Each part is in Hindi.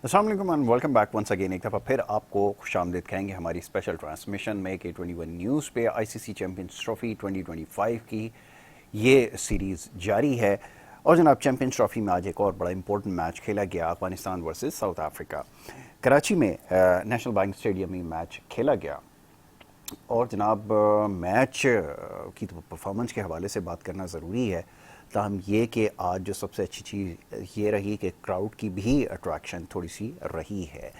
अस्सलाम वालेकुम and welcome back once again. एक दफ़ा फिर आपको खुशामदीद कहेंगे हमारी स्पेशल ट्रांसमिशन में K21 न्यूज़ पे आईसीसी चैंपियंस ट्रॉफी 2025 की ये सीरीज़ जारी है। और जनाब चैंपियंस ट्रॉफी में आज एक और बड़ा इंपॉर्टेंट मैच खेला गया, Afghanistan versus south Africa. Karachi में नेशनल बैंक स्टेडियम में मैच खेला गया। और जनाब मैच की तो परफॉर्मेंस के हवाले से बात करना ज़रूरी है, ताहम ये कि आज जो सबसे अच्छी चीज़ ये रही कि क्राउड की भी अट्रैक्शन थोड़ी सी रही है।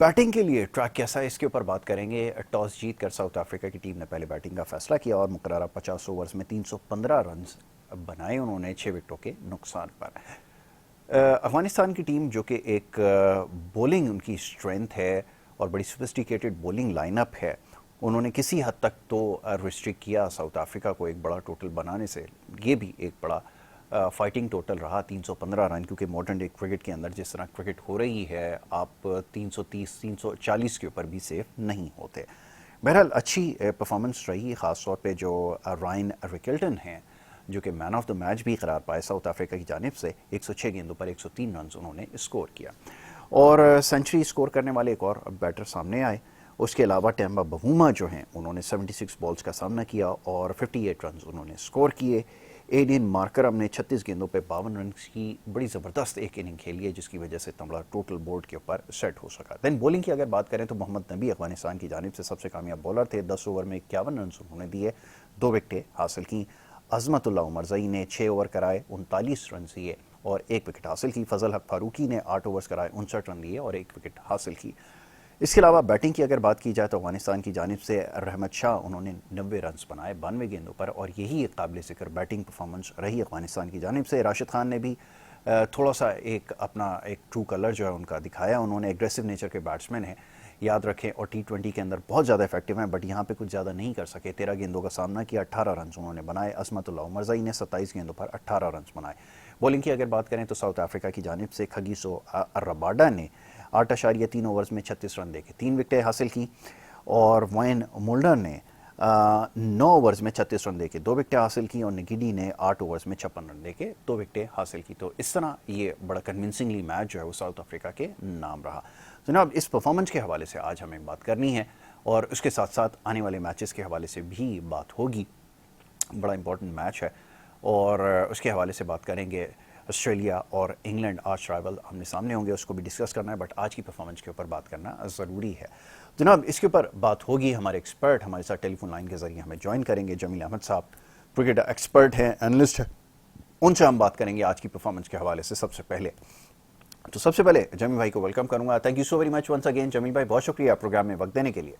बैटिंग के लिए ट्रैक कैसा है इसके ऊपर बात करेंगे। टॉस जीत कर साउथ अफ्रीका की टीम ने पहले बैटिंग का फैसला किया और मुकर्ररा 50 ओवर्स में 315 रन बनाए उन्होंने 6 विकेटों के नुकसान पर। अफगानिस्तान की टीम जो कि एक बॉलिंग उनकी स्ट्रेंथ है और बड़ी सोफिस्टिकेटेड बॉलिंग लाइनअप है, उन्होंने किसी हद तक तो रिस्ट्रिक्ट किया साउथ अफ्रीका को एक बड़ा टोटल बनाने से। ये भी एक बड़ा फाइटिंग टोटल रहा 315 रन, क्योंकि मॉडर्न डे क्रिकेट के अंदर जिस तरह क्रिकेट हो रही है आप 330 340 के ऊपर भी सेफ नहीं होते। बहरहाल अच्छी परफॉर्मेंस रही, ख़ास तौर पे जो रायन रिकल्टन हैं जो कि मैन ऑफ द मैच भी करार पाए साउथ अफ्रीका की जानिब से। 106 गेंदों पर 103 रन उन्होंने स्कोर किया और सेंचुरी स्कोर करने वाले एक और बैटर सामने आए। उसके अलावा टेम्बा बवूमा जो हैं उन्होंने 76 बॉल्स का सामना किया और 58 रन उन्होंने स्कोर किए। एडियन मार्करम ने 36 गेंदों पे 52 रन की बड़ी ज़बरदस्त एक इनिंग खेली है, जिसकी वजह से तमड़ा टोटल बोर्ड के ऊपर सेट हो सका। दैन बॉलिंग की अगर बात करें तो मोहम्मद नबी अफगानिस्तान की जानिब से सबसे कामयाब बॉलर थे। 10 ओवर में 51 रन उन्होंने दिए, 2 विकेटें हासिल की। अजमतुल्लाह उमरजई ने 6 ओवर कराए, 39 रन दिए और 1 विकेट हासिल की। फजल हक फारूकी ने 8 ओवर्स कराए, 59 रन दिए और 1 विकेट हासिल की। इसके अलावा बैटिंग की अगर बात की जाए तो अफगानिस्तान की जानिब से रहमत शाह उन्होंने 90 रन बनाए 92 गेंदों पर और यही एक काबिल ज़िक्र बैटिंग परफॉर्मेंस रही अफगानिस्तान की जानिब से। राशिद खान ने भी थोड़ा सा एक अपना एक ट्रू कलर जो है उनका दिखाया। उन्होंने एग्रेसिव नेचर के बैट्समैन हैं, याद रखें, और T20 के अंदर बहुत ज़्यादा इफेक्टिव हैं, बट यहाँ पे कुछ ज़्यादा नहीं कर सके। 13 गेंदों का सामना किया, 18 रन उन्होंने बनाए। अजमतुल्लाह उमरजई ने 27 गेंदों पर 18 रन बनाए। बॉलिंग की अगर बात करें तो साउथ अफ्रीका की जानिब से खगीसो रबाडा ने 8.3 ओवर्स में 36 रन देके 3 विकेटें हासिल की और वाइन मुल्डर ने 9 ओवर्स में 36 रन देके 2 विकेटें हासिल की और निगिडी ने 8 ओवर्स में 56 रन देके 2 विकेटें हासिल की। तो इस तरह ये बड़ा कन्विंसिंगली मैच जो है वो साउथ अफ्रीका के नाम रहा। जनाब इस परफॉर्मेंस के हवाले से आज हमें बात करनी है और उसके साथ साथ आने वाले मैचेस के हवाले से भी बात होगी। बड़ा इंपॉर्टेंट मैच है और उसके हवाले से बात करेंगे। ऑस्ट्रेलिया और इंग्लैंड आज राइवल आमने सामने होंगे, उसको भी डिस्कस करना है, बट आज की परफॉर्मेंस के ऊपर बात करना ज़रूरी है। जनाब इसके ऊपर बात होगी, हमारे एक्सपर्ट हमारे साथ टेलीफोन लाइन के ज़रिए हमें ज्वाइन करेंगे। जमील अहमद साहब क्रिकेट एक्सपर्ट हैं, एनालिस्ट हैं, उनसे हम बात करेंगे आज की परफॉर्मेंस के हवाले से। सबसे पहले जमील भाई को वेलकम करूंगा। Thank you so very much once again. Jameel भाई बहुत शुक्रिया प्रोग्राम में वक्त देने के लिए।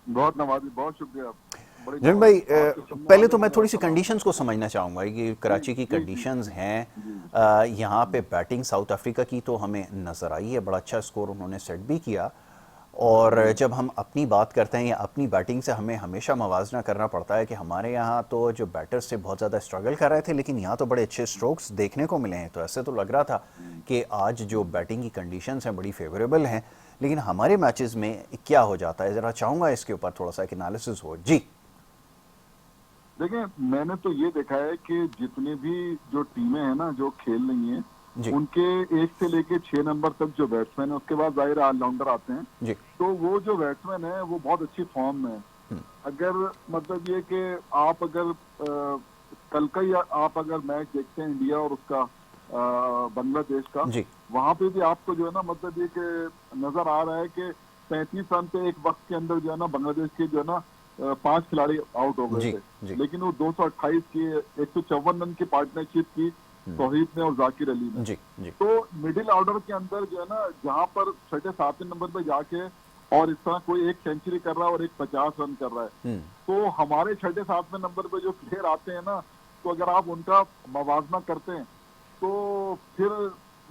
बहुत नवाजी, बहुत शुक्रिया। जमील भाई पहले तो मैं थोड़ी सी कंडीशंस को समझना चाहूँगा कि कराची की कंडीशंस हैं। यहाँ पे बैटिंग साउथ अफ्रीका की तो हमें नज़र आई है, बड़ा अच्छा स्कोर उन्होंने सेट भी किया। और जब हम अपनी बात करते हैं या अपनी बैटिंग से, हमें हमेशा मवाजना करना पड़ता है कि हमारे यहाँ तो जो बैटर्स थे बहुत ज़्यादा स्ट्रगल कर रहे थे, लेकिन यहाँ तो बड़े अच्छे स्ट्रोक्स देखने को मिले हैं। तो ऐसे तो लग रहा था कि आज जो बैटिंग की कंडीशंस हैं बड़ी फेवरेबल हैं, लेकिन हमारे मैचेस में क्या हो जाता है, ज़रा चाहूँगा इसके ऊपर थोड़ा सा एक एनालिसिस हो। जी देखिए, मैंने तो ये देखा है कि जितनी भी जो टीमें हैं ना जो खेल रही हैं, जी उनके 1 से लेके 6 नंबर तक जो बैट्समैन है, उसके बाद जाहिर ऑलराउंडर आते हैं। जी तो वो जो बैट्समैन है वो बहुत अच्छी फॉर्म में है। अगर मतलब ये कि आप अगर कल का ही आप अगर मैच देखते हैं इंडिया और उसका बांग्लादेश का, जी वहां पे भी आपको जो है ना मतलब ये कि नजर आ रहा है कि 35 रन पे एक वक्त के अंदर जो है ना बांग्लादेश के जो है ना 5 खिलाड़ी आउट हो गए जी थे। जी लेकिन वो 228 की 154 रन की पार्टनरशिप की तौहीद ने और जाकिर अली ने। जी जी तो मिडिल ऑर्डर के अंदर जो है ना जहां पर 6-7 नंबर पे जाके और इस तरह कोई एक सेंचुरी कर रहा है और एक 50 रन कर रहा है, तो हमारे 6-7वें नंबर पे जो प्लेयर आते हैं ना, तो अगर आप उनका मवाजना करते हैं तो फिर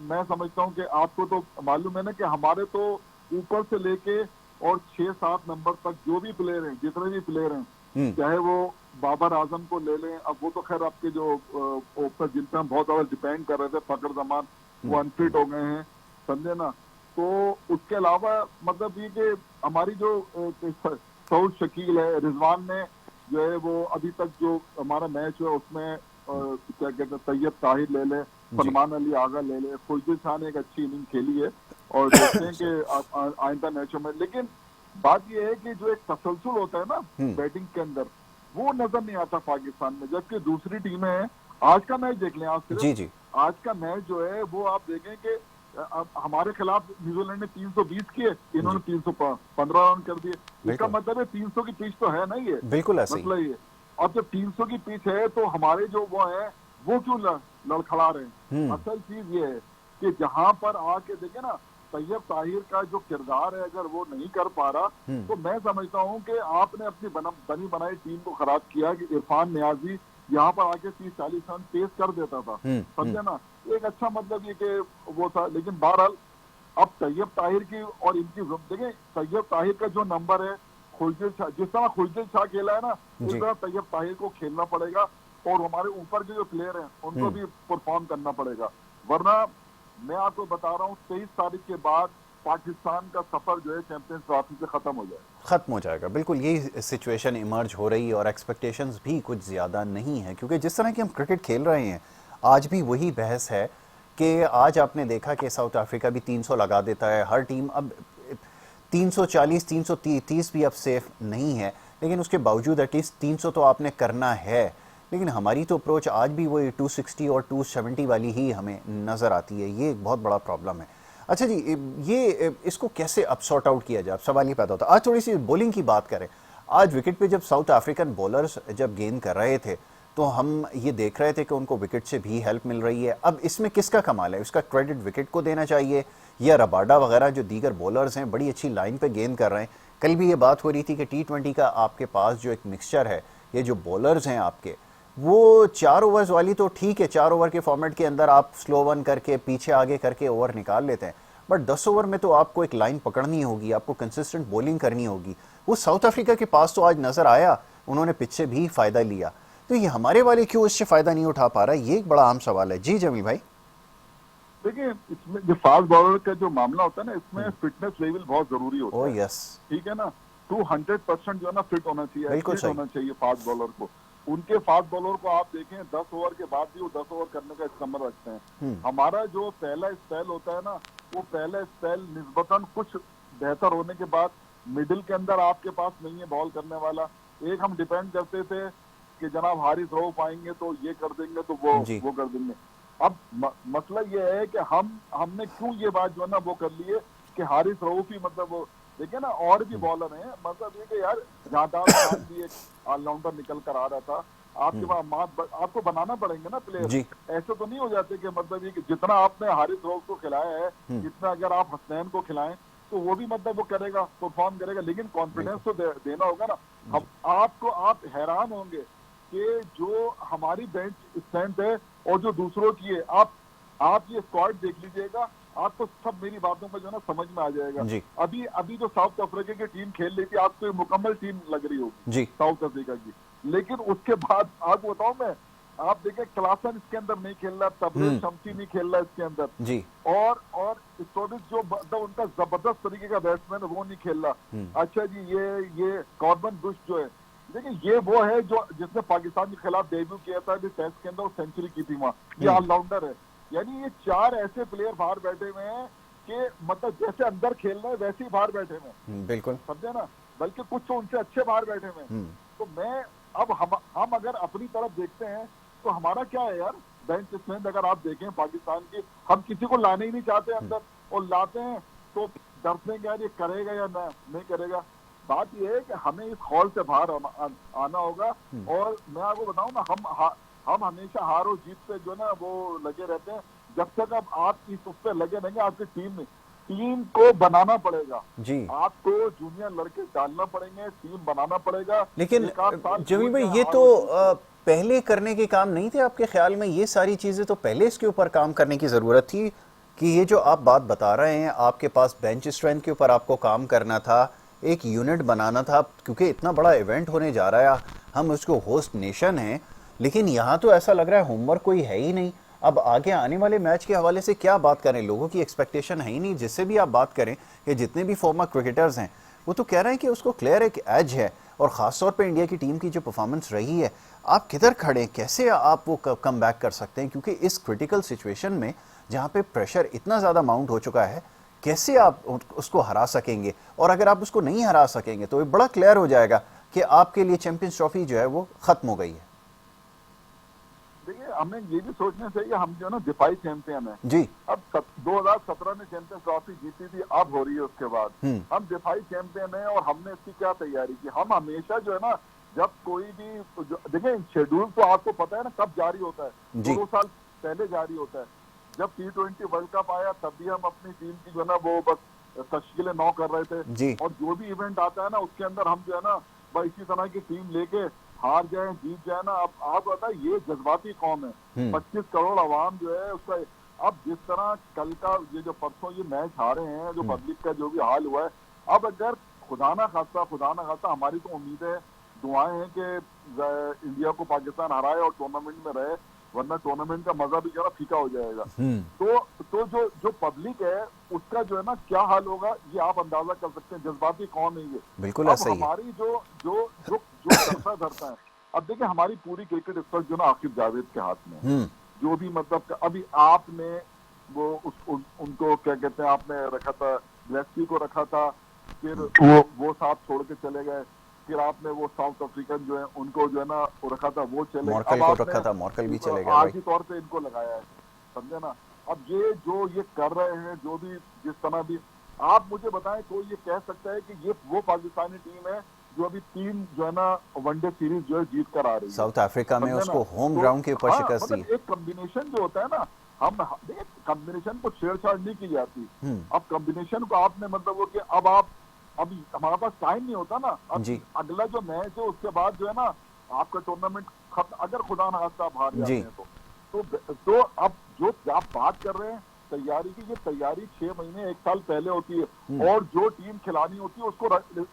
मैं समझता हूं कि आपको तो मालूम है ना कि हमारे तो ऊपर से लेके और 6-7 नंबर तक जो भी प्लेयर हैं, जितने भी प्लेयर हैं, चाहे वो बाबर आजम को ले लें, अब वो तो खैर आपके जो ओपनर जिन पर हम बहुत ज्यादा डिपेंड कर रहे थे, फकर जमान, वो अनफिट हो गए हैं, समझे ना। तो उसके अलावा मतलब ये कि हमारी जो सऊद शकील है, रिजवान ने जो है वो अभी तक जो हमारा मैच है उसमें क्या कहते हैं तैयब ताहिर ले ले, सलमान अली आगा ले ले, खुर्शीद शाह ने एक अच्छी इनिंग खेली है और देखते हैं कि आइंदा मैचों में। लेकिन बात यह है कि जो एक तसलसल होता है ना बैटिंग के अंदर, वो नजर नहीं आता पाकिस्तान में। जबकि दूसरी टीमें हैं, आज का मैच देख लें आप सिर्फ, जी जी आज का मैच जो है वो आप देखें कि अब हमारे खिलाफ न्यूजीलैंड ने 320 किए, इन्होंने 315 रन कर दिए। इसका मतलब है 300 की पिच तो है ना, ये बिल्कुल ऐसे ही। मतलब ये अब जब 300 की पिच है तो हमारे जो वो है वो क्यों लड़खड़ा रहे हैं। असल चीज ये है कि जहां पर आके देखे ना, तैयब ताहिर का जो किरदार है अगर वो नहीं कर पा रहा तो मैं समझता हूं कि आपने अपनी बनी बनाई टीम को खराब किया। कि इरफान नियाजी यहाँ पर आके 30-40 रन तेज कर देता था, समझे ना, एक अच्छा मतलब ये कि वो था। लेकिन बहरहाल अब तैयब ताहिर की और इनकी देखें, तैयब ताहिर का जो नंबर है, खुर्शीद शाह जिस तरह खुर्शीद शाह खेला है ना, उस तरह तैयब ताहिर को खेलना पड़ेगा और हमारे ऊपर के जो प्लेयर हैं उनको भी परफॉर्म करना पड़ेगा। वरना मैं आपको बता रहा हूँ 23 तारीख के बाद पाकिस्तान का सफर जो है चैंपियंस ट्रॉफी से खत्म हो जाएगा। बिल्कुल यही सिचुएशन इमर्ज हो रही है और एक्सपेक्टेशंस भी कुछ ज़्यादा नहीं है, क्योंकि जिस तरह की हम क्रिकेट खेल रहे हैं आज भी वही बहस है कि आज आपने देखा कि साउथ अफ्रीका भी 300 लगा देता है, हर टीम अब 340 330 भी अब सेफ नहीं है, लेकिन उसके बावजूद एटलीस्ट 300 तो आपने करना है। लेकिन हमारी तो अप्रोच आज भी वही 260 और 270 वाली ही हमें नज़र आती है। ये एक बहुत बड़ा प्रॉब्लम है। अच्छा जी, ये इसको कैसे अब सॉर्ट आउट किया जाए, अब सवाल ये पैदा होता है। आज थोड़ी सी बॉलिंग की बात करें। आज विकेट पे जब साउथ अफ्रीकन बॉलर्स जब गेंद कर रहे थे तो हम ये देख रहे थे कि उनको विकेट से भी हेल्प मिल रही है। अब इसमें किसका कमाल है? इसका क्रेडिट विकेट को देना चाहिए या रबाडा वगैरह जो दीगर बॉलर्स हैं बड़ी अच्छी लाइन पे गेंद कर रहे हैं? कल भी ये बात हो रही थी कि T20 का आपके पास जो एक मिक्सचर है, ये जो बॉलर्स हैं आपके, वो 4 ओवर्स वाली तो ठीक है, 4 ओवर के फॉर्मेट के अंदर आप स्लो वन करके पीछे आगे करके ओवर निकाल लेते हैं, बट 10 ओवर में तो आपको एक लाइन पकड़नी होगी, आपको कंसिस्टेंट बॉलिंग करनी होगी। वो साउथ अफ्रीका के पास तो आज नजर आया, उन्होंने पिच से भी फायदा लिया, तो ये हमारे वाले क्यों इससे फायदा नहीं उठा पा रहा है? ये एक बड़ा आम सवाल है। जी जमील भाई। देखिए, इसमें जो फास्ट बॉलर का जो मामला होता है ना, इसमें फिटनेस लेवल बहुत जरूरी होता है। यस, ठीक है ना, 200% जो है ना फिट होना चाहिए, बिल्कुल सही होना चाहिए फास्ट बॉलर को। उनके फास्ट बॉलर को आप देखें 10 ओवर के बाद भी वो 10 ओवर करने का इस्तेमाल रखते हैं। हमारा जो पहला स्पेल होता है ना, वो पहला स्पेल निस्बतन कुछ बेहतर होने के बाद मिडिल के अंदर आपके पास नहीं है बॉल करने वाला। एक हम डिपेंड करते थे कि जनाब हारिस रऊफ आएंगे तो ये कर देंगे, तो वो कर देंगे। अब मसला ये है कि हमने क्यों ये बात जो है ना वो कर ली है कि हारिस रऊफ ही मतलब वो देखिए ना, और भी बॉलर हैं, मतलब ये कि यार जादाद खान भी एक ऑलराउंडर निकल कर आ रहा था, आपके पास आपको बनाना पड़ेंगे ना प्लेयर। ऐसे तो नहीं हो जाते कि मतलब ये कि जितना आपने हारिस रऊफ को खिलाया है, जितना अगर आप हसनैन को खिलाएं तो वो भी मतलब वो करेगा, परफॉर्म करेगा, लेकिन कॉन्फिडेंस तो देना होगा ना। अब आप हैरान होंगे कि जो हमारी बेंच स्ट्रेंथ है और जो दूसरों की है, आप ये स्क्वाड देख लीजिएगा, आपको सब मेरी बातों पर जो है ना समझ में आ जाएगा। अभी जो साउथ अफ्रीका की टीम खेल रही थी, आपको मुकम्मल टीम लग रही होगी साउथ अफ्रीका की, लेकिन उसके बाद आपको बताऊं मैं, आप देखें क्लासन इसके अंदर नहीं खेल रहा, तबरेज शमसी नहीं खेल रहा इसके अंदर, और स्टोरिस जो उनका जबरदस्त तरीके का बैट्समैन है वो नहीं खेल रहा। अच्छा जी, ये कॉर्बन बुश जो है, देखिए ये वो है जो जिसने पाकिस्तान के खिलाफ डेब्यू किया था अभी टेस्ट के अंदर और सेंचुरी की थी वहां, ये ऑलराउंडर है। यानी ये 4 ऐसे प्लेयर बाहर बैठे हुए हैं कि मतलब जैसे अंदर खेल रहे हैं वैसे ही बाहर बैठे हुए हैं, बिल्कुल समझे ना, बल्कि कुछ तो उनसे अच्छे बाहर बैठे हुए हैं। तो मैं अब हम अगर अपनी तरफ देखते हैं तो हमारा क्या है यार, बेंच स्ट्रेंथ अगर आप देखें पाकिस्तान की, हम किसी को लाने ही नहीं चाहते अंदर, और लाते हैं तो डरते हैं कि यार ये करेगा या नहीं करेगा। बात यह है कि हमें इस हॉल से बाहर आना होगा। और मैं आपको बताऊं ना, हम हमेशा हार और जीत पे जो ना वो लगे रहते हैं। जब तक अब आप इस उस पे लगे रहेंगे, आपकी टीम को बनाना पड़ेगा जी, आपको जूनियर लड़के डालना पड़ेंगे, टीम बनाना पड़ेगा। लेकिन जमील भाई, ये तो पहले करने के काम नहीं थे आपके ख्याल में? ये सारी चीजें तो पहले इसके ऊपर काम करने की जरूरत थी कि ये जो आप बात बता रहे हैं, आपके पास बेंच स्ट्रेंथ के ऊपर आपको काम करना था, एक यूनिट बनाना था, क्योंकि इतना बड़ा इवेंट होने जा रहा है, हम उसको होस्ट नेशन हैं। लेकिन यहाँ तो ऐसा लग रहा है होमवर्क कोई है ही नहीं। अब आगे आने वाले मैच के हवाले से क्या बात करें, लोगों की एक्सपेक्टेशन है ही नहीं। जिससे भी आप बात करें कि जितने भी फॉर्मर क्रिकेटर्स हैं वो तो कह रहे हैं कि उसको क्लियर एक एज है, और ख़ास तौर पे इंडिया की टीम की जो परफॉर्मेंस रही है, आप किधर खड़े हैं, कैसे आप वो कम बैक कर सकते हैं, क्योंकि इस क्रिटिकल सिचुएशन में जहाँ पे प्रेशर इतना ज़्यादा माउंट हो चुका है, कैसे आप उसको हरा सकेंगे? और अगर आप उसको नहीं हरा सकेंगे तो ये बड़ा क्लियर हो जाएगा कि आपके लिए चैंपियंस ट्रॉफी जो है वो ख़त्म हो गई है। देखिए, हमें ये भी सोचना चाहिए, हम जो है ना दिफाई चैंपियन है जी। अब 2017 में चैंपियंस ट्रॉफी जीती थी, अब हो रही है उसके बाद। हम दिफाई चैंपियन है और हमने इसकी क्या तैयारी की। हम हमेशा जो है ना, जब कोई भी देखिए शेड्यूल तो आपको पता है ना कब जारी होता है, जी। 2 साल पहले जारी होता है। जब T20 वर्ल्ड कप आया तब भी हम अपनी टीम की जो है ना वो बस तश्कीलें 9 कर रहे थे। जी। और जो भी इवेंट आता है ना उसके अंदर हम जो है ना बस इसी तरह की टीम लेके हार जाए जीत जाए ना। अब आप पता है ये जज्बाती कौम है, 25 करोड़ आवाम जो है उसका। अब जिस तरह कल का ये जो परसों ये मैच हारे हैं, जो पब्लिक का जो भी हाल हुआ है, अब अगर खुदा ना खास्ता हमारी तो उम्मीद है, दुआएं हैं कि इंडिया को पाकिस्तान हराए और टूर्नामेंट में रहे, वरना टूर्नामेंट का मजा भी जो है ना फीका हो जाएगा। तो जो पब्लिक है उसका जो है ना क्या हाल होगा ये आप अंदाजा कर सकते हैं। जज्बाती कौन है ये, बिल्कुल ऐसा ही है। हमारी जो करता है। अब देखिए हमारी पूरी क्रिकेट इस वक्त जो ना आकिब जावेद के हाथ में है। जो भी मतलब अभी आपने वो उनको क्या कहते हैं, आपने रखा था ग्लेस्पी को रखा था, फिर वो साथ छोड़ के चले गए, फिर आपने वो साउथ अफ्रीकन जो है उनको जो है ना वो रखा था, वो चले, मॉर्कल को रखा था, मॉर्कल भी चले गए, आर्जी तौर पे इनको लगाया है, समझे ना। अब ये जो ये कर रहे हैं, जो भी जिस तरह भी, आप मुझे बताएं कोई ये कह सकता है कि ये वो पाकिस्तानी टीम है जो अभी 3 जो है ना वनडे सीरीज जो है जीत कर आ रही है। साउथ अफ्रीका में उसको होम ग्राउंड के ऊपर शिकस्त दी। एक कॉम्बिनेशन जो होता है ना, हम देखिए कॉम्बिनेशन को छेड़छाड़ नहीं की जाती। अब कॉम्बिनेशन को आपने मतलब वो कि अब आप अभी हमारे पास टाइम नहीं होता ना। अब अगला जो मैच है उसके बाद जो है ना आपका टूर्नामेंट खत्म, अगर खुदा ना खास्ता आप हार जाते हैं तो अब जो आप बात कर रहे हैं तैयारी की, ये तैयारी 6 महीने 1 साल पहले होती है। और जो टीम खिलानी होती है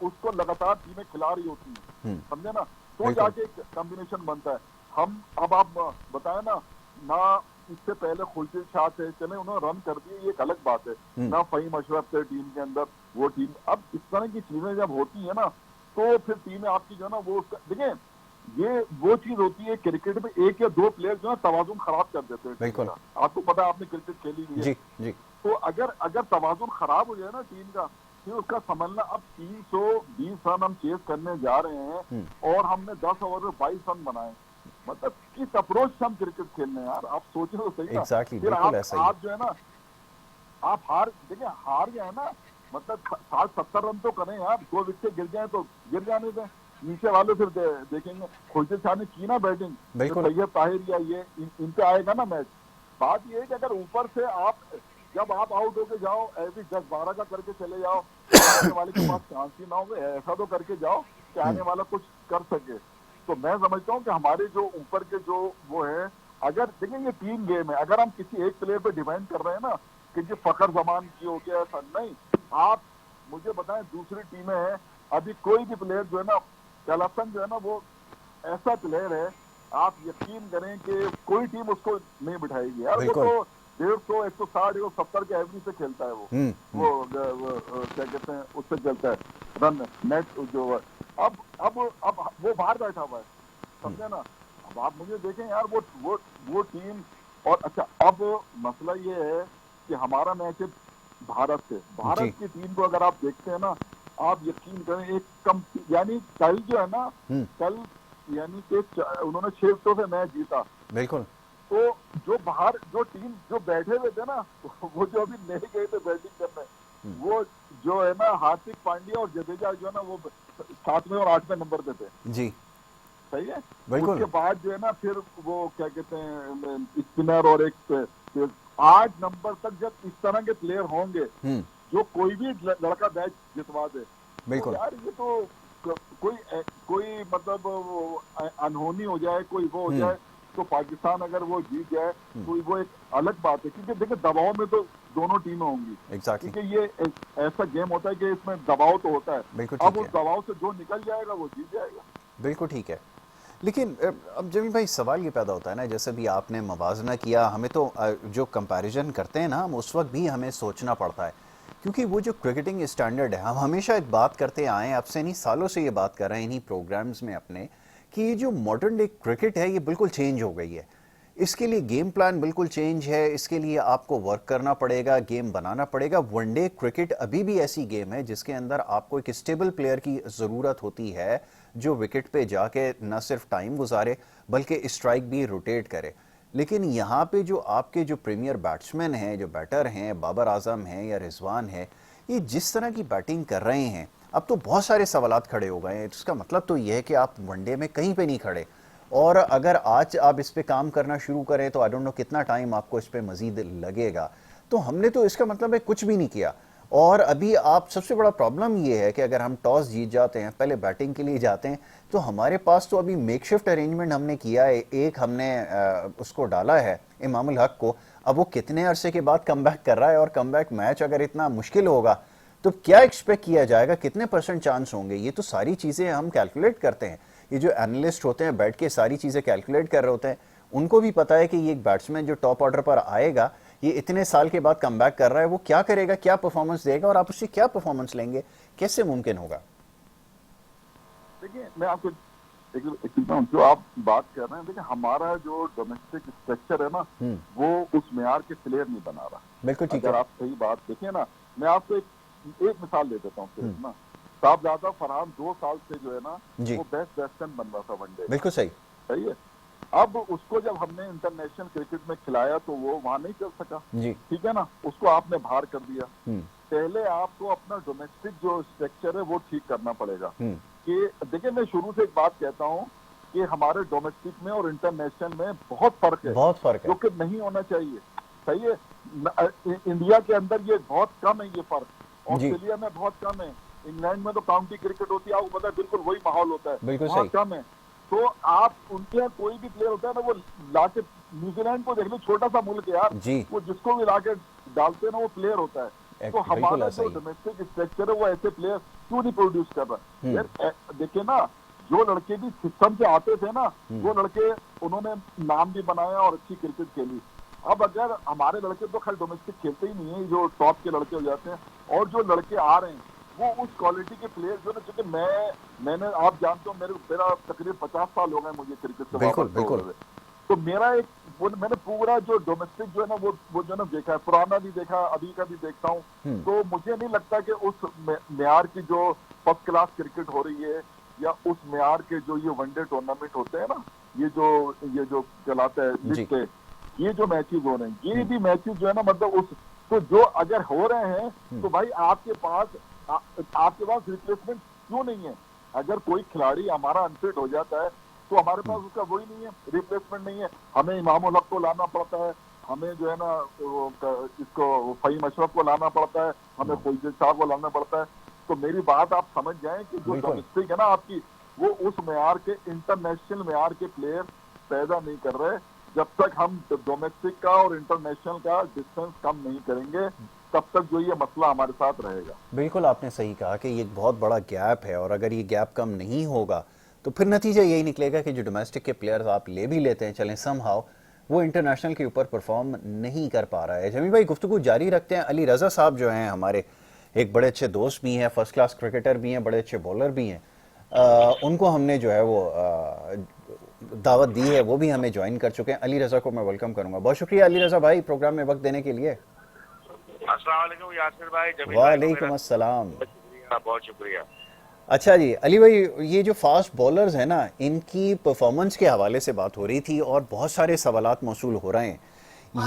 उसको लगातार टीमें खिला रही होती है, समझे ना। तो जाके कॉम्बिनेशन बनता है। हम अब आप बताए ना इससे पहले खुर्शीद शाह थे, चले उन्होंने रन कर दिए, ये एक अलग बात है ना। फहीम अशरफ थे टीम के अंदर, वो टीम अब इस तरह की चीजें जब होती है ना तो फिर टीमें आपकी जो है ना वो देखिए ये वो चीज होती है क्रिकेट में, 1 या 2 प्लेयर जो है तवाजुन खराब कर देते हैं। बिल्कुल, आपको पता है, आपने क्रिकेट खेली हुई है। जी जी। तो अगर तवाजुन खराब हो जाए ना टीम का, फिर उसका समझना। अब 320 रन हम चेस करने जा रहे हैं और हमने 10 ओवर में 22 रन बनाए, मतलब किस अप्रोच से हम क्रिकेट खेलने हैं यार, आप सोचें तो सही। Exactly, फिर आप जो है ना आप हार गए ना, मतलब 60-70 रन तो करें यार, 2 विकेट गिर जाए तो गिर जाने दें, नीचे वाले फिर देखेंगे। खुर्शीद शाह ने की ना बैटिंग, तैयब ताहिर या ये इन पे आएगा ना मैच। बात ये है कि अगर ऊपर से जब आप आउट होके जाओ, एवरी 10-12 का करके चले जाओ, आने वाले के पास चांस ही ना हो, ऐसा तो करके जाओ कि आने वाला कुछ कर सके। तो मैं समझता हूँ कि हमारे जो ऊपर के जो वो है, अगर देखिए ये टीम गेम है, अगर हम किसी एक प्लेयर पे डिपेंड कर रहे हैं ना कि जो फखर जमान की हो गया, ऐसा नहीं। आप मुझे बताएं दूसरी टीमें हैं, अभी कोई भी प्लेयर जो है ना, कैलासन जो है ना वो ऐसा प्लेयर है, आप यकीन करें कि कोई टीम उसको नहीं बिठाएगी यार। वो तो 150, 160, 170 के एवरेज से खेलता है वो क्या कहते हैं उससे खेलता है, रन नेट जो है। अब वो बाहर बैठा हुआ है, समझे ना। अब आप मुझे देखें यार वो टीम। और अच्छा, अब मसला ये है कि हमारा मैच है भारत से। भारत की टीम को अगर आप देखते हैं ना, आप यकीन करें एक कम, यानी कल जो है ना, कल यानी कि उन्होंने 6 विकेटों से मैच जीता। बिल्कुल। तो जो बाहर जो टीम जो बैठे हुए थे ना, वो जो अभी नहीं गए थे बैटिंग करने, वो जो है ना हार्दिक पांड्या और जडेजा जो है ना वो 7वें और 8वें नंबर पे थे। जी सही है। बिल्कुल। उसके बाद जो है ना फिर वो क्या कहते हैं स्पिनर और एक 8 नंबर तक जब इस तरह के प्लेयर होंगे जो कोई भी लड़का मैच जितवा दे, बिल्कुल। तो यार ये तो कोई मतलब अनहोनी हो जाए, कोई वो हो जाए, तो पाकिस्तान अगर वो जीत जाए तो वो एक अलग बात है। क्योंकि देखिए दबाव में तो दोनों टीमें होंगी। Exactly. क्योंकि ये ऐसा गेम होता है कि इसमें दबाव तो होता है। अब उस दबाव से जो निकल जाएगा वो जीत जाएगा। बिल्कुल ठीक है। लेकिन अब जमील भाई सवाल ये पैदा होता है ना, जैसे भी आपने मवाजना किया, हमें तो जो कंपैरिजन करते हैं ना हम, उस वक्त भी हमें सोचना पड़ता है क्योंकि वो जो क्रिकेटिंग स्टैंडर्ड है, हम हमेशा एक बात करते आए हैं, अब से नहीं सालों से ये बात कर रहे हैं इन्हीं प्रोग्राम्स में अपने, कि ये जो मॉडर्न डे क्रिकेट है ये बिल्कुल चेंज हो गई है। इसके लिए गेम प्लान बिल्कुल चेंज है, इसके लिए आपको वर्क करना पड़ेगा, गेम बनाना पड़ेगा। वनडे क्रिकेट अभी भी ऐसी गेम है जिसके अंदर आपको एक स्टेबल प्लेयर की ज़रूरत होती है जो विकेट पे जाके न सिर्फ टाइम गुजारे बल्कि स्ट्राइक भी रोटेट करे। लेकिन यहाँ पे जो आपके जो प्रीमियर बैट्समैन हैं, जो बैटर हैं, बाबर आजम हैं या रिजवान है, ये जिस तरह की बैटिंग कर रहे हैं, अब तो बहुत सारे सवालात खड़े हो गए हैं। इसका मतलब तो ये है कि आप वनडे में कहीं पे नहीं खड़े, और अगर आज आप इस पे काम करना शुरू करें तो आई डोंट नो कितना टाइम आपको इस पे मजीद लगेगा। तो हमने तो इसका मतलब है कुछ भी नहीं किया। और अभी आप, सबसे बड़ा प्रॉब्लम ये है कि अगर हम टॉस जीत जाते हैं, पहले बैटिंग के लिए जाते हैं, तो हमारे पास तो अभी मेकशिफ्ट अरेंजमेंट हमने किया है। एक हमने उसको डाला है इमामुल हक को, अब वो कितने अरसे के बाद कमबैक कर रहा है, और कमबैक मैच अगर इतना मुश्किल होगा तो क्या एक्सपेक्ट किया जाएगा, कितने % चांस होंगे। ये तो सारी चीज़ें हम कैलकुलेट करते हैं। ये जो एनालिस्ट होते हैं बैठ के सारी चीज़ें कैलकुलेट कर रहे होते हैं, उनको भी पता है कि ये एक बैट्समैन जो टॉप ऑर्डर पर आएगा, ये इतने साल के बाद कमबैक कर रहा है, वो क्या करेगा, क्या परफॉर्मेंस देगा, और आप उससे क्या परफॉर्मेंस लेंगे, कैसे मुमकिन होगा। देखिए मैं आपको एक चीज बताऊं, जो आप बात कर रहे हैं, देखिए हमारा जो डोमेस्टिक स्ट्रक्चर है ना, वो उस मेयार के प्लेयर नहीं बना रहा। बिल्कुल ठीक अगर है। आप सही बात देखें ना, मैं आपको एक मिसाल दे देता हूँ सिर्फ ना। साहबजादा फरहान 2 साल से जो है ना, जी वो बेस्ट बैट्समैन बन रहा था वनडे। बिल्कुल सही। सही है। अब उसको जब हमने इंटरनेशनल क्रिकेट में खिलाया तो वो वहां नहीं चल सका। जी ठीक है ना, उसको आपने बाहर कर दिया। पहले आपको अपना डोमेस्टिक जो स्ट्रक्चर है वो ठीक करना पड़ेगा। कि देखिए मैं शुरू से एक बात कहता हूँ कि हमारे डोमेस्टिक में और इंटरनेशनल में बहुत फर्क है, बहुत फर्क है, जो कि नहीं होना चाहिए। सही है। इंडिया के अंदर ये बहुत कम है ये फर्क, ऑस्ट्रेलिया में बहुत कम है, इंग्लैंड में तो काउंटी क्रिकेट होती है, आपको पता है बिल्कुल वही माहौल होता है, बिल्कुल वहाँ सही। कम है। तो आप उनके यहाँ कोई भी प्लेयर होता है ना, वो लाके, न्यूजीलैंड को देख लो, छोटा सा मुल्क है यार, जी वो जिसको भी लाके डालते हैं ना वो प्लेयर होता है। तो हमारा जो सही। डोमेस्टिक स्ट्रक्चर है वो ऐसे प्लेयर क्यों नहीं प्रोड्यूस कर रहा यार। देखिए ना, जो लड़के भी सिस्टम से आते थे ना, वो लड़के उन्होंने नाम भी बनाया और अच्छी क्रिकेट खेली। अब अगर हमारे लड़के तो खैर डोमेस्टिक खेलते ही नहीं है, जो टॉप के लड़के हो जाते हैं, और जो लड़के आ रहे हैं वो उस क्वालिटी के प्लेयर जो ना, क्योंकि मैंने आप जानते हो मेरा तकरीबन 50 साल हो गए मुझे क्रिकेट से वापस हुए। तो मेरा एक मैंने पूरा जो डोमेस्टिक जो है ना वो जो ना देखा है, पुराना भी देखा, अभी का भी देखता हूँ। तो मुझे नहीं लगता कि उस मेयार की जो फर्स्ट क्लास क्रिकेट हो रही है, या उस मेयार के जो ये वनडे टूर्नामेंट होते हैं ना, ये जो कहलाता है लीग पे, ये जो मैचेस हो रहे हैं, ये भी मैचेस जो है ना, मतलब उस, तो जो अगर हो रहे हैं तो भाई आपके पास रिप्लेसमेंट क्यों नहीं है। अगर कोई खिलाड़ी हमारा अनफिट हो जाता है तो हमारे पास उसका वही नहीं है, रिप्लेसमेंट नहीं है, हमें इमामुल हक को लाना पड़ता है, हमें जो है ना इसको फहीम अशरफ को लाना पड़ता है, हमें फौजी शाह को लाना पड़ता है। तो मेरी बात आप समझ जाएं कि जो डोमेस्टिक है ना आपकी, वो उस मेयार के, इंटरनेशनल मेयार के प्लेयर पैदा नहीं कर रहे। जब तक हम डोमेस्टिक का और इंटरनेशनल का डिस्टेंस कम नहीं करेंगे, तब तक जो ये मसला हमारे साथ रहेगा। बिल्कुल आपने सही कहा कि ये एक बहुत बड़ा गैप है, और अगर ये गैप कम नहीं होगा तो फिर नतीजा यही निकलेगा कि जो डोमेस्टिक के प्लेयर्स आप ले भी लेते हैं, चलें समहाउ, वो इंटरनेशनल के ऊपर परफॉर्म नहीं कर पा रहा है। जमील भाई गुफ्तगू जारी रखते हैं। अली रज़ा साहब जो हैं हमारे एक बड़े अच्छे दोस्त भी हैं, फर्स्ट क्लास क्रिकेटर भी हैं, बड़े अच्छे बॉलर भी हैं, उनको हमने जो है वो दावत दी है, वो भी हमें ज्वाइन कर चुके हैं। अली रज़ा को मैं वेलकम करूंगा। बहुत शुक्रिया अली रज़ा भाई प्रोग्राम में वक्त देने के लिए। अस्सलाम वालेकुम यासिर भाई। वालेकुम अस्सलाम। बहुत शुक्रिया। अच्छा जी अली भाई, ये जो फास्ट बॉलर्स हैं ना, इनकी परफॉर्मेंस के हवाले से बात हो रही थी और बहुत सारे सवालात मौसूल हो रहे हैं।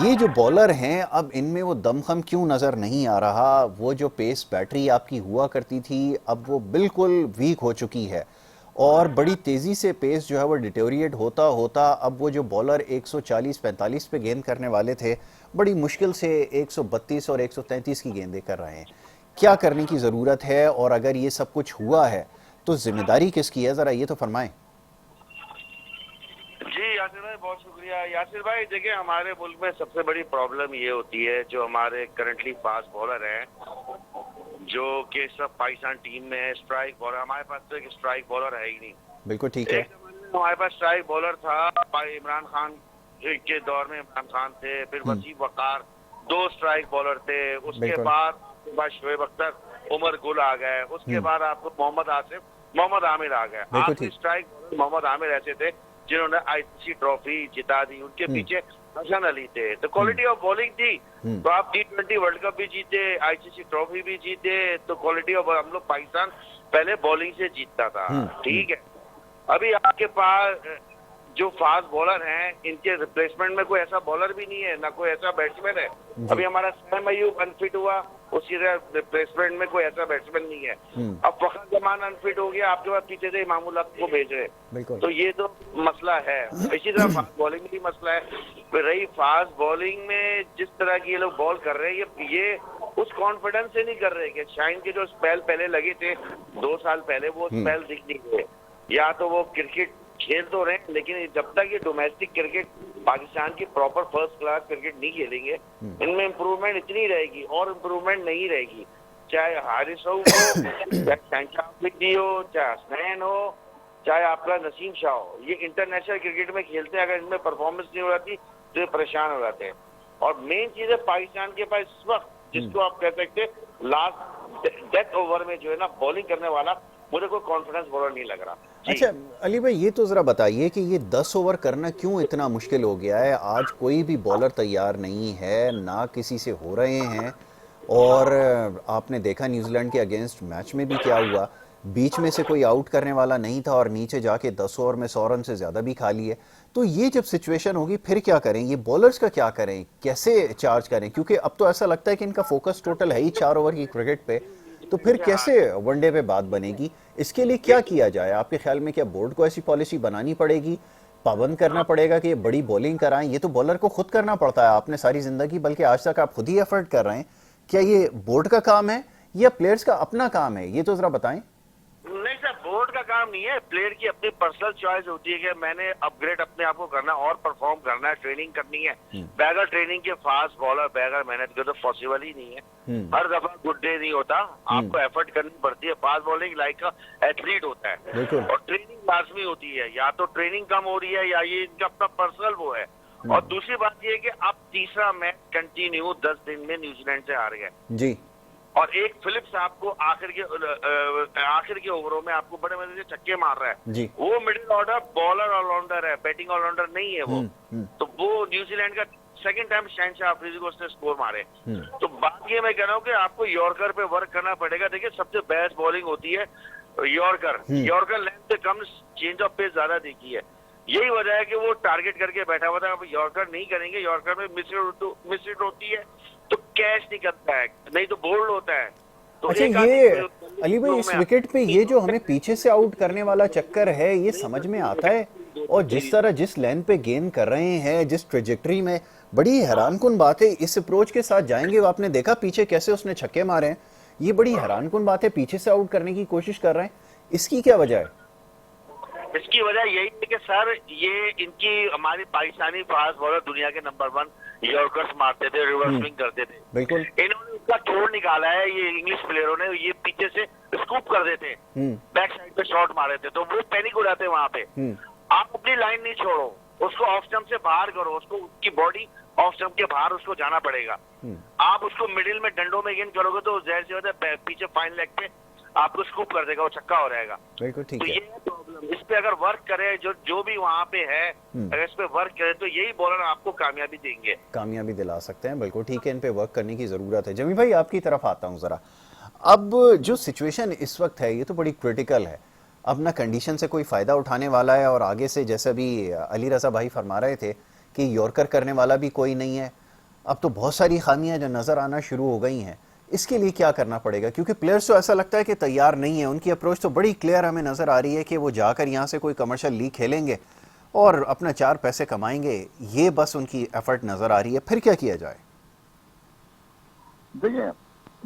ये जो बॉलर हैं, अब इनमें वो दमखम क्यों नज़र नहीं आ रहा? वो जो पेस बैटरी आपकी हुआ करती थी, अब वो बिल्कुल वीक हो चुकी है, और बड़ी तेज़ी से पेस जो है वो डिटेरिएट होता होता अब वो जो बॉलर 140-45 पे गेंद करने वाले थे, बड़ी मुश्किल से 132 और 133 की गेंदें कर रहे हैं। क्या करने की ज़रूरत है, और अगर ये सब कुछ हुआ है तो जिम्मेदारी किसकी है, ज़रा ये तो फरमाएं। जी यासिर भाई बहुत शुक्रिया। यासिर भाई देखिए, हमारे मुल्क में सबसे बड़ी प्रॉब्लम ये होती है, जो हमारे करंटली फास्ट बॉलर हैं, जो कि सब पाकिस्तान टीम में है, स्ट्राइक बॉलर, हमारे पास तो एक स्ट्राइक बॉलर है ही नहीं। बिल्कुल ठीक है। हमारे पास स्ट्राइक बॉलर था इमरान खान के दौर में, इमरान खान थे, फिर वसीम वकार, 2 स्ट्राइक बॉलर थे। उसके बाद आपके पास शोएब अख्तर, उमर गुल आ गए, उसके बाद आपको मोहम्मद आसिफ, मोहम्मद आमिर आ गए। बिल्कुल आखिरी ठीक। स्ट्राइक मोहम्मद आमिर ऐसे थे जिन्होंने आईसीसी ट्रॉफी जिता दी, उनके पीछे हसन अली थे। तो क्वालिटी ऑफ बॉलिंग थी, तो आप T20 वर्ल्ड कप भी जीते, आईसीसी ट्रॉफी भी जीते, तो क्वालिटी ऑफ हम लोग पाकिस्तान पहले बॉलिंग से जीतता था, ठीक है। अभी आपके पास जो फास्ट बॉलर हैं, इनके रिप्लेसमेंट में कोई ऐसा बॉलर भी नहीं है, ना कोई ऐसा बैट्समैन है। अभी हमारा सैम अयूब अनफिट हुआ, उसकी रिप्लेसमेंट में कोई ऐसा बैट्समैन नहीं है। अब फखर जमान अनफिट हो गया, आपके पास पीछे से इमामुल हक को भेज रहे, तो ये तो मसला है। इसी तरह फास्ट बॉलिंग में भी मसला है। फिर रही फास्ट बॉलिंग में जिस तरह की ये लोग बॉल कर रहे हैं, ये उस कॉन्फिडेंस से नहीं कर रहे कि शाइन के जो स्पेल पहले लगे थे 2 साल पहले, वो स्पेल दिख नहीं रहे। या तो वो क्रिकेट खेल तो रहे, लेकिन जब तक ये डोमेस्टिक क्रिकेट पाकिस्तान की प्रॉपर फर्स्ट क्लास क्रिकेट नहीं खेलेंगे, इनमें इम्प्रूवमेंट इतनी रहेगी और इम्प्रूवमेंट नहीं रहेगी। चाहे हारिस हो, चाहे शहनशाह अफरीदी हो, चाहे हसनैन हो, चाहे आपका नसीम शाह हो, ये इंटरनेशनल क्रिकेट में खेलते हैं। अगर इनमें परफॉर्मेंस नहीं हो जाती तो ये परेशान हो जाते हैं। और मेन चीज है पाकिस्तान के पास इस वक्त, जिसको आप कह सकते हैं लास्ट डेथ ओवर में जो है ना बॉलिंग करने वाला, मुझे कोई कॉन्फिडेंस बॉलर नहीं लग रहा। अच्छा अली भाई, ये तो जरा बताइए कि ये 10 ओवर करना क्यों इतना मुश्किल हो गया है? आज कोई भी बॉलर तैयार नहीं है, ना किसी से हो रहे हैं। और आपने देखा न्यूजीलैंड के अगेंस्ट मैच में भी क्या हुआ, बीच में से कोई आउट करने वाला नहीं था और नीचे जाके 10 ओवर में 100 रन से ज्यादा भी खा लिए। तो ये जब सिचुएशन होगी फिर क्या करें? ये बॉलर्स का क्या करें, कैसे चार्ज करें? क्योंकि अब तो ऐसा लगता है कि इनका फोकस टोटल है ही 4 ओवर की क्रिकेट पे, तो फिर कैसे वनडे पे बात बनेगी? इसके लिए क्या किया जाए आपके ख्याल में? क्या बोर्ड को ऐसी पॉलिसी बनानी पड़ेगी, पाबंद करना पड़ेगा कि ये बड़ी बॉलिंग कराएं? ये तो बॉलर को खुद करना पड़ता है, आपने सारी जिंदगी, बल्कि आज तक आप खुद ही एफर्ट कर रहे हैं। क्या ये बोर्ड का काम है या प्लेयर्स का अपना काम है? ये तो जरा बताएं। नहीं सर, बोर्ड का काम नहीं है, प्लेयर की अपनी पर्सनल चॉइस होती है कि मैंने अपग्रेड अपने आप को करना और परफॉर्म करना है, ट्रेनिंग करनी है। बगैर ट्रेनिंग के फास्ट बॉलर बगैर मेहनत के तो पॉसिबल ही नहीं है। हर दफा गुड डे नहीं होता, आपको एफर्ट करनी पड़ती है। फास्ट बॉलिंग लाइक का एथलीट होता है और ट्रेनिंग लाजमी होती है। या तो ट्रेनिंग कम हो रही है या ये इनका अपना पर्सनल वो है। और दूसरी बात ये है कि अब तीसरा मैच कंटिन्यू 10 दिन में न्यूजीलैंड से हार गए जी, और एक फिलिप्स आपको आखिर के ओवरों में आपको बड़े मजे से छक्के मार रहा है जी। वो मिडिल ऑर्डर बॉलर ऑलराउंडर है, बैटिंग ऑलराउंडर नहीं है वो। तो वो न्यूजीलैंड का सेकंड टाइम शहनशाह अफरीदी को उसने स्कोर मारे। तो बात ये मैं कह रहा हूँ कि आपको यॉर्कर पे वर्क करना पड़ेगा। देखिए सबसे बेस्ट बॉलिंग होती है यॉर्कर। यॉर्कर लेंथ से कम, चेंज ऑफ पेस ज्यादा देखी है। यही वजह है कि वो टारगेट करके बैठा हुआ था। अब यॉर्कर नहीं करेंगे, यॉर्कर में मिस हिट होती है तो कैच निकलता है, नहीं तो बोल्ड होता है। तो अच्छा ये अली भाई, इस विकेट पे ये जो हमें पीछे से आउट करने वाला चक्कर है, ये समझ में आता है? और जिस तरह जिस लेंथ पे गेंद कर रहे हैं, जिस ट्रेजेक्टरी में, बड़ी हैरानकुन बात है। इस अप्रोच के साथ जाएंगे, आपने देखा पीछे कैसे उसने छक्के मारे हैं। ये बड़ी हैरानकुन बात है, पीछे से आउट करने की कोशिश कर रहे हैं। इसकी क्या वजह है? इसकी वजह यही है कि सर ये इनकी हमारी पाकिस्तानी फास्ट बॉलर दुनिया के नंबर 1 यॉर्कर्स मारते थे, रिवर्स स्विंग करते थे। बिल्कुल। इन्होंने उसका छोड़ निकाला है, ये इंग्लिश प्लेयरों ने। ये पीछे से स्कूप कर देते, बैक साइड पे शॉट मारे थे, तो वो पैनिक हो जाते वहां पे। आप अपनी लाइन नहीं छोड़ो, उसको ऑफ स्टंप से बाहर करो, उसको उसकी बॉडी ऑफ स्टंप के बाहर उसको जाना पड़ेगा। आप उसको मिडिल में डंडों में गेंद करोगे तो जहर से होता है पीछे फाइन लेग पे आपको स्कूप कर देगा, वो छक्का हो जाएगा। बिल्कुल ठीक तो है। ये प्रॉब्लम, इस पे अगर वर्क करे जो भी वहाँ पे है, अगर इस पे वर्क करे तो यही बॉलर आपको कामयाबी देंगे, कामयाबी दिला सकते हैं। बिल्कुल ठीक है, इन पे वर्क करने की जरूरत है। जमी भाई आपकी तरफ आता हूँ जरा। अब जो सिचुएशन इस वक्त है ये तो बड़ी क्रिटिकल है। अब ना कंडीशन से कोई फायदा उठाने वाला है, और आगे से जैसा भी अली रजा भाई फरमा रहे थे कि यॉर्कर करने वाला भी कोई नहीं है। अब तो बहुत सारी खामियां जो नजर आना शुरू हो गई हैं। इसके लिए क्या करना पड़ेगा? क्योंकि प्लेयर्स तो ऐसा लगता है कि तैयार नहीं है। उनकी अप्रोच तो बड़ी क्लियर हमें नजर आ रही है कि वो जाकर यहाँ से कोई कमर्शियल लीग खेलेंगे और अपना 4 पैसे कमाएंगे। ये बस उनकी एफर्ट नजर आ रही है। फिर क्या किया जाए? देखिए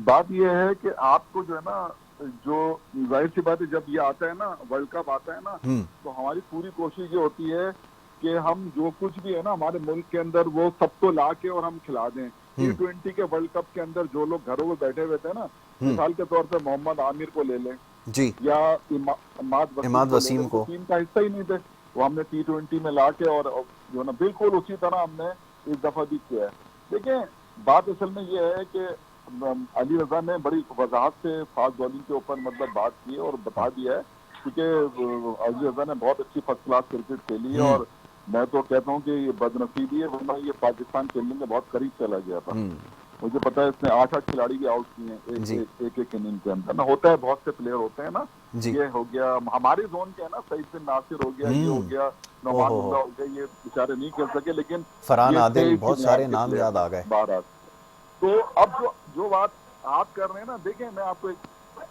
बात यह है कि आपको जो है ना, जो जाहिर सी बात है, जब ये आता है ना, वर्ल्ड कप आता है ना, तो हमारी पूरी कोशिश ये होती है कि हम जो कुछ भी है ना हमारे मुल्क के अंदर, वो सबको ला के और हम खिला दें। T20 के वर्ल्ड कप के अंदर जो लोग घरों में बैठे हुए थे ना, मिसाल के तौर पे मोहम्मद आमिर को ले लें जी, या इमाद वसीम को, टीम का हिस्सा ही नहीं थे, वो हमने T20 में ला के और जो ना बिल्कुल उसी तरह हमने इस दफा भी किया है। देखिए बात असल में ये है कि अली रजा ने बड़ी वजाहत से फास्ट बॉलिंग के ऊपर मतलब बात की है और बता दिया है, क्योंकि अली रजा ने बहुत अच्छी फर्स्ट क्लास क्रिकेट खेली है और मैं तो कहता हूँ कि ये बदनसीबी है, वरना ये पाकिस्तान खेलने में बहुत करीब चला गया था। मुझे पता है इसने 8-8 खिलाड़ी भी आउट किए हैं एक इनिंग के अंदर ना। होता है, बहुत से प्लेयर होते हैं ना, ये हो गया हमारे जोन के है ना, सईद बिन नासिर हो गया, ये हो गया, नौमान मुल्ला हो गया, ये बेचारे नहीं खेल सके, लेकिन फरहान आदिल, बहुत सारे नाम याद आ गए। तो अब जो बात आप कर रहे हैं ना, देखें मैं आपको एक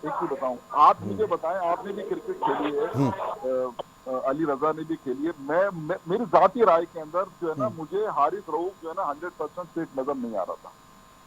चीज बताऊं, आप मुझे बताएं, आपने भी क्रिकेट खेली है, अली रजा ने भी खेली है, मैं मेरी जाती राय के अंदर जो है ना, मुझे हारिस रऊफ जो है ना 100% फिट नजर नहीं आ रहा था,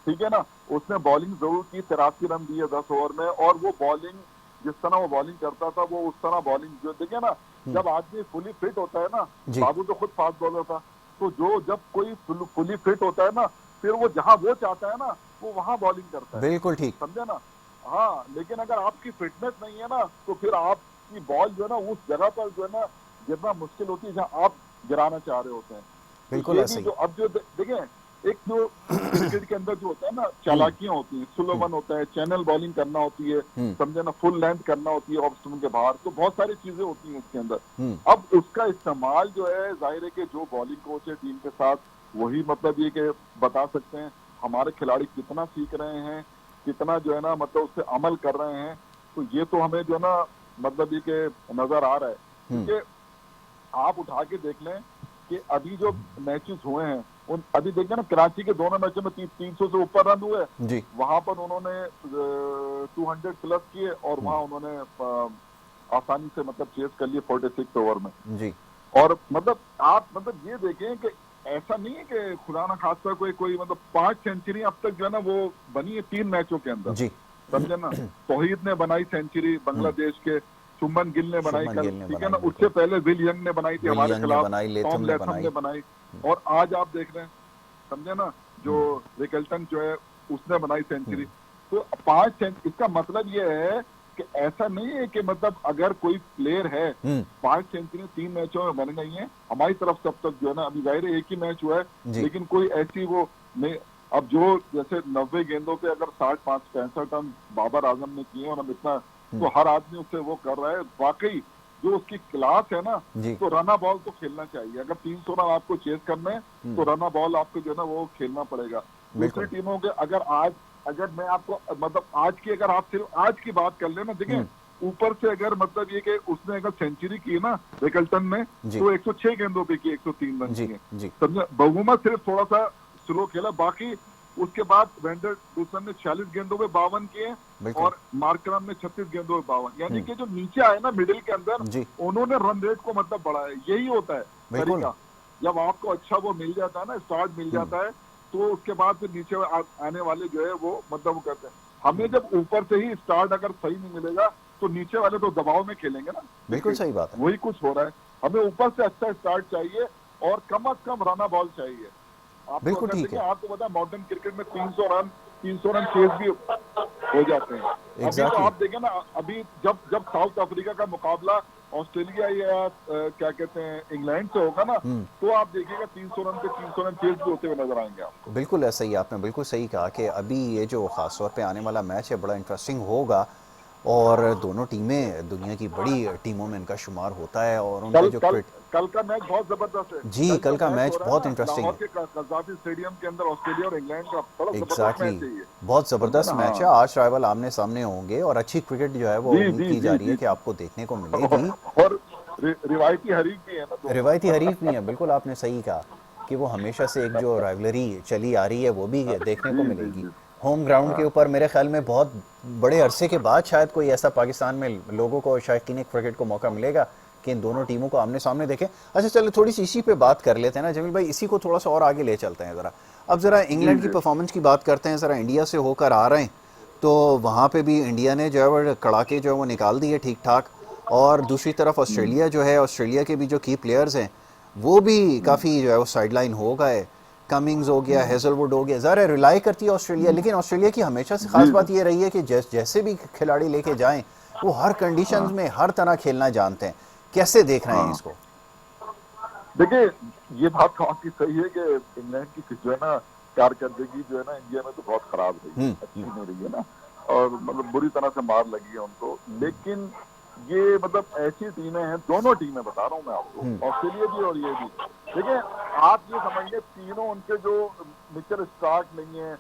ठीक है ना। उसने बॉलिंग जरूर की, 83 रन दिए 10 ओवर में, और वो बॉलिंग जिस तरह वो बॉलिंग करता था, वो उस तरह बॉलिंग जो देखिए ना, जब आदमी फुली फिट होता है ना, बाबू तो खुद फास्ट बॉलर था, तो जब कोई फुली फिट होता है ना, फिर वो जहां वो चाहता है ना, वो वहां बॉलिंग करता है। बिल्कुल ठीक, समझे ना। हाँ, लेकिन अगर आपकी फिटनेस नहीं है ना, तो फिर आपकी बॉल जो है ना उस जगह पर जो है ना गिरना मुश्किल होती है जहां आप गिराना चाह रहे होते हैं। बिल्कुल ऐसे ही। जो अब जो देखें, एक जो क्रिकेट के अंदर जो होता है ना, चालाकियां होती हैं, स्लो वन होता है, चैनल बॉलिंग करना होती है, समझे ना, फुल लेंथ करना होती है ऑफ स्टंप के बाहर, तो बहुत सारी चीजें होती हैं उसके अंदर। अब उसका इस्तेमाल जो है, जाहिर है कि जो बॉलिंग कोच है टीम के साथ, वही मतलब ये कि बता सकते हैं हमारे खिलाड़ी कितना सीख रहे हैं, कितना जो है ना मतलब उससे अमल कर रहे हैं। तो ये तो हमें जो है ना मतलब ये कि नजर आ रहा है, क्योंकि आप उठा के देख लें कि अभी जो मैचेस हुए हैं, उन अभी देखिए ना, कराची के दोनों मैचों में 300 से ऊपर रन हुए जी, वहां पर उन्होंने 200 प्लस किए, और वहां उन्होंने आसानी से मतलब चेस कर लिए 46 ओवर में जी। और मतलब आप मतलब ये देखें कि ऐसा नहीं है कि खुदा ना खास्ता कोई मतलब 5 सेंचुरी अब तक जो है ना वो बनी है 3 मैचों के अंदर जी, समझे ना। तौहीद ने बनाई सेंचुरी बांग्लादेश के, शुभमन गिल ने बनाई कल, ठीक है ना, उससे पहले विल यंग ने बनाई थी हमारे खिलाफ, टॉम लेथम ने बनाई, और आज आप देख रहे हैं, समझे ना, जो रिकल्टन जो है उसने बनाई सेंचुरी। तो 5 इसका मतलब ये है कि ऐसा नहीं है कि मतलब अगर कोई प्लेयर है 5 सेंचुरी 3 मैचों में बन गई है हमारी तरफ से अब तक जो है ना, अभी जाहिर है एक ही मैच हुआ है, लेकिन कोई ऐसी वो नहीं। अब जो जैसे 90 गेंदों पे अगर 65 रन बाबर आजम ने किए, और अब इतना तो हर आदमी उससे वो कर रहा है, वाकई जो उसकी क्लास है ना, तो रना बॉल तो खेलना चाहिए। अगर 300 रन आपको चेस करना है तो रना बॉल आपको जो है ना वो खेलना पड़ेगा। दूसरी टीमों के अगर मैं आपको मतलब आज की अगर आप सिर्फ आज की बात कर लेना, देखिए ऊपर से अगर मतलब ये कि उसने अगर सेंचुरी की ना रिकल्टन ने, तो 106 गेंदों पे की 103 रन किए, समझे। बहुमा सिर्फ थोड़ा सा स्लो खेला, बाकी उसके बाद वेंडर डूसन ने 46 गेंदों में 52 किए, और मार्करम ने 36 गेंदों में 52, यानी कि जो नीचे आए ना मिडिल के अंदर, उन्होंने रन रेट को मतलब बढ़ाया। यही होता है तरीका, जब आपको अच्छा वो मिल जाता है ना, स्टार्ट मिल जाता है, तो उसके बाद फिर नीचे आने वाले जो है वो मतलब वो कहते हैं। हमें जब ऊपर से ही स्टार्ट अगर सही नहीं मिलेगा, तो नीचे वाले तो दबाव में खेलेंगे ना। बिल्कुल सही बात है, वही कुछ हो रहा है। हमें ऊपर से अच्छा स्टार्ट चाहिए, और कम से कम रना बॉल चाहिए। बिल्कुल ठीक है। आपको पता है मॉडर्न क्रिकेट में 300 रन चेस भी हो जाते हैं। अभी तो आप देखें ना, अभी जब साउथ अफ्रीका का मुकाबला ऑस्ट्रेलिया या क्या कहते हैं इंग्लैंड से होगा ना, तो आप देखिएगा 300 रन पे 300 रन चेस भी होते हुए नजर आएंगे आपको। बिल्कुल ऐसा ही, आपने बिल्कुल सही कहा कि अभी ये जो खास तौर पे आने वाला मैच है बड़ा इंटरेस्टिंग होगा, और दोनों टीमें दुनिया की बड़ी टीमों में इनका शुमार होता है, और उनका जो कल का मैच बहुत जबरदस्त है जी, कल का मैच बहुत इंटरेस्टिंग है। कज़ाफ़ी स्टेडियम के अंदर ऑस्ट्रेलिया और इंग्लैंड का बड़ा जबरदस्त मैच है, बहुत जबरदस्त मैच है। आज राइवल आमने सामने होंगे, और अच्छी क्रिकेट जो है वो उम्मीद की जा रही है कि आपको देखने को मिलेगी, और रिवायती हरीफ भी है ना, रिवायती हरीफ भी है। बिल्कुल आपने सही कहा कि वो हमेशा से एक जो राइवलरी चली आ रही है वो भी देखने को मिलेगी होम ग्राउंड के ऊपर। मेरे ख्याल में बहुत बड़े अरसे के बाद शायद कोई ऐसा पाकिस्तान में लोगों को शायकीन क्रिकेट को मौका मिलेगा कि इन दोनों टीमों को आमने सामने देखें। अच्छा चलो थोड़ी सी इसी पे बात कर लेते हैं ना जमील भाई, इसी को थोड़ा सा और आगे ले चलते हैं ज़रा। अब ज़रा इंग्लैंड की परफॉर्मेंस की बात करते हैं। ज़रा इंडिया से होकर आ रहे हैं, तो वहाँ पे भी इंडिया ने जो है वो कड़ाके जो है वो निकाल दिए ठीक ठाक, और दूसरी तरफ ऑस्ट्रेलिया जो है, ऑस्ट्रेलिया के भी जो की प्लेयर्स हैं वो भी काफ़ी जो है वो साइडलाइन हो गए। कमिंग्स हो गया, हेजलवुड हो गया, ज़रा रिलाई करती है ऑस्ट्रेलिया, लेकिन ऑस्ट्रेलिया की हमेशा से खास बात ये रही है कि जैसे भी खिलाड़ी लेके जाएं वो हर कंडीशंस में हर तरह खेलना जानते हैं। कैसे देख रहे हैं इसको? देखिए ये बात तो आपकी सही है कि इंग्लैंड की जो है ना कारकर्दगी जो है ना इंडिया में तो बहुत खराब रही है, अच्छी नहीं रही है ना, और मतलब बुरी तरह से मार लगी है उनको। लेकिन ये मतलब ऐसी टीमें हैं, दोनों टीमें बता रहा हूँ मैं आपको, ऑस्ट्रेलिया भी और ये भी। देखिए आप ये समझिए तीनों उनके जो मिचेल स्टार्क नहीं है,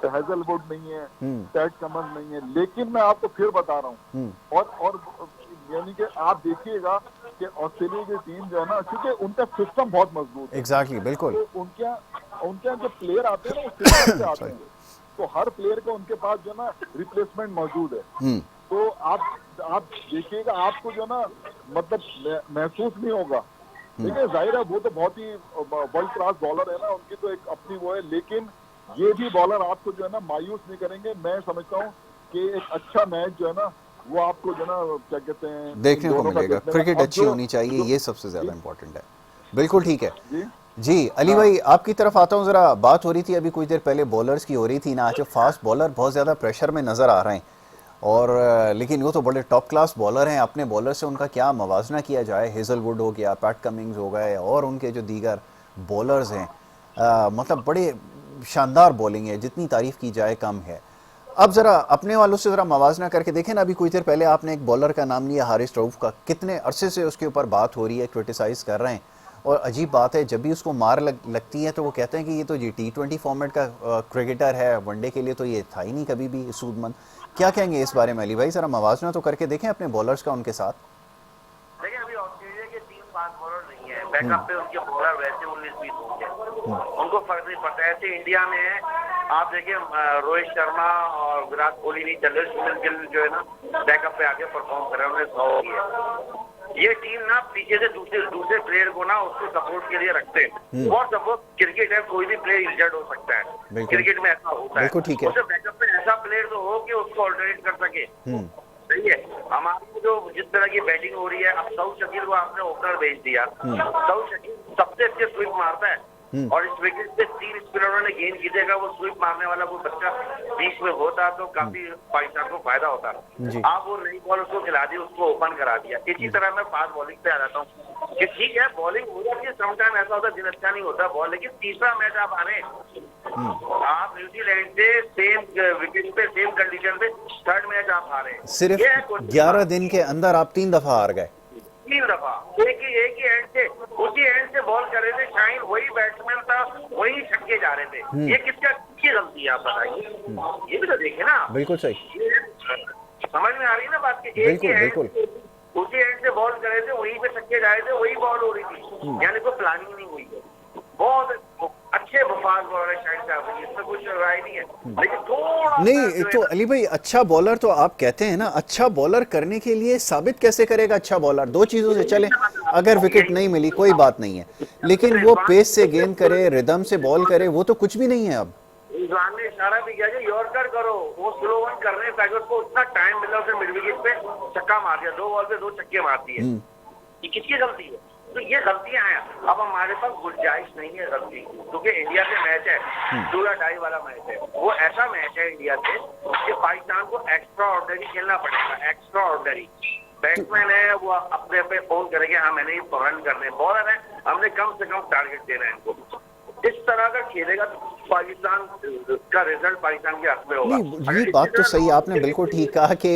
हेजलवुड नहीं है, पैट कमिंस नहीं है, लेकिन मैं आपको फिर बता रहा हूँ और यानी कि आप देखिएगा कि ऑस्ट्रेलिया की टीम जो है ना, क्योंकि उनका सिस्टम बहुत मजबूत है। एग्जैक्टली, बिल्कुल। तो उनके जो प्लेयर आते हैं ना वो सिस्टम से आते हैं, तो हर प्लेयर को उनके पास जो है ना रिप्लेसमेंट मौजूद है। तो आप देखिएगा, आपको जो ना मतलब महसूस नहीं होगा। देखिए जाहिर है वो तो बहुत ही वर्ल्ड क्लास बॉलर है ना, उनकी तो एक अपनी वो है, लेकिन ये भी बॉलर आपको जो है ना मायूस नहीं करेंगे। मैं समझता हूँ कि एक अच्छा मैच जो है ना वो आपको जो है ना क्या कहते हैं देखने को मिलेगा। क्रिकेट अच्छी होनी चाहिए, ये सबसे ज्यादा इम्पोर्टेंट है। बिल्कुल ठीक है जी। अली भाई आपकी तरफ आता हूँ, जरा बात हो रही थी अभी कुछ देर पहले बॉलर्स की हो रही थी ना, आज फास्ट बॉलर बहुत ज़्यादा प्रेशर में नज़र आ रहे हैं, और लेकिन वो तो बड़े टॉप क्लास बॉलर हैं। अपने बॉलर से उनका क्या मवाजना किया जाए, हेजलवुड हो गया, पैट कमिंग्स हो गए, और उनके जो दीगर बॉलर्स हैं, मतलब बड़े शानदार बॉलिंग है, जितनी तारीफ़ की जाए कम है। अब ज़रा अपने वालों से ज़रा मवाजना करके देखें ना। अभी कुछ देर पहले आपने एक बॉलर का नाम लिया, हारिस रऊफ का, कितने अरसे से उसके ऊपर बात हो रही है, क्रिटिसाइज़ कर रहे हैं, और अजीब बात है जब भी उसको मार लगती है तो वो कहते हैं कि ये तो जी T20 फॉर्मेट का क्रिकेटर है, वनडे के लिए तो ये था ही नहीं कभी भी सूदमंद। क्या कहेंगे इस बारे में अली भाई? जरा मवाजना तो करके देखें अपने बॉलर्स का उनके साथ। देखिए अभी ऑस्ट्रेलिया के 3 फास्ट बॉलर नहीं है, बैकअप पे उनके बॉलर वैसे 19-20 होंगे, उनको फर्क नहीं पड़ता। ऐसे इंडिया में है, आप देखिए रोहित शर्मा और विराट कोहली नहीं चल रहे, सुनील गिल जो है ना बैकअप पे आके परफॉर्म कर रहे हैं, उन्हें 100 किया। ये टीम ना पीछे से दूसरे प्लेयर को ना उसको सपोर्ट के लिए रखते हैं, और सपोज क्रिकेट है, कोई भी प्लेयर इंजर्ड हो सकता है, क्रिकेट में ऐसा होता है, उसे बैकअप पे ऐसा प्लेयर तो हो कि उसको ऑल्टरनेट कर सके। सही है, हमारी जो जिस तरह की बैटिंग हो रही है, अब सऊद शकील को आपने ओपनर भेज दिया, सऊद शकील सबसे अच्छे स्विप मारता है, और इस विकेट से 3 स्पिनरों ने गेंद की जगह वो स्विप मारने वाला कोई बच्चा बीच में होता तो काफी पाकिस्तान को फायदा होता। आप वो नई बॉल उसको खिला दी, उसको ओपन करा दिया। इसी तरह मैं फास्ट बॉलिंग पे आ जाता हूँ कि ठीक है बॉलिंग हो जाती है, समटाइम ऐसा होता है दिन अच्छा नहीं होता बॉल, लेकिन तीसरा मैच आप आ रहे हैं, आप न्यूजीलैंड से सेम विकेट पे सेम कंडीशन पे 3rd मैच आप हारे, सिर्फ 11 दिन के अंदर आप 3 दफा हार गए। 3 दफा एक ही एंड से, उसी एंड से बॉल कर रहे थे, शाइन वही बैट्समैन था, वही छक्के जा रहे थे। ये किसकी गलती है आप बताइए, ये भी तो देखे ना। बिल्कुल सही, समझ में आ रही है ना बात की। बिल्कुल उसी एंड से बॉल कर रहे थे, वहीं पे छक्के जा रहे थे, वही बॉल हो रही थी, यानी कोई प्लानिंग नहीं हुई है। बहुत अच्छे फास्ट बॉलर है शाहिद साहब, इसमें कुछ राय नहीं है, लेकिन थोड़ा नहीं तो अली भाई अच्छा बॉलर तो आप कहते हैं ना, अच्छा बॉलर करने के लिए साबित कैसे करेगा अच्छा बॉलर? 2 चीजों से चले, अगर विकेट नहीं मिली कोई बात नहीं है, लेकिन वो पेस से गेंद करे, रिदम से बॉल करे, वो तो कुछ भी नहीं है। अब इमरान ने इशारा भी किया कि यॉर्कर करो, वो स्लो वन कर रहे हैं ताकि उसको उतना टाइम मिला, उसे मिड विकेट पे छक्का मार दिया, 2 बॉल पे 2 छक्के मार दिए। ये किसकी गलती है? तो ये गलतियां हैं। अब हमारे पास गुंजाइश नहीं है गलती, क्योंकि इंडिया से मैच है, 2 या 2.5 वाला मैच है, वो ऐसा मैच है इंडिया से कि पाकिस्तान को एक्स्ट्रा ऑर्डिनरी खेलना पड़ेगा। एक्स्ट्रा ऑर्डिनरी बैट्समैन है, वो अपने पे फोन करेंगे, हाँ मैंने ही रन करने, बॉलर है हमने कम से कम टारगेट देना है इनको। इस तरह का खेलेगा तो पाकिस्तान का रिजल्ट पाकिस्तान के हक में होगा। नहीं, ये बात तो सही, आपने बिल्कुल ठीक कहा कि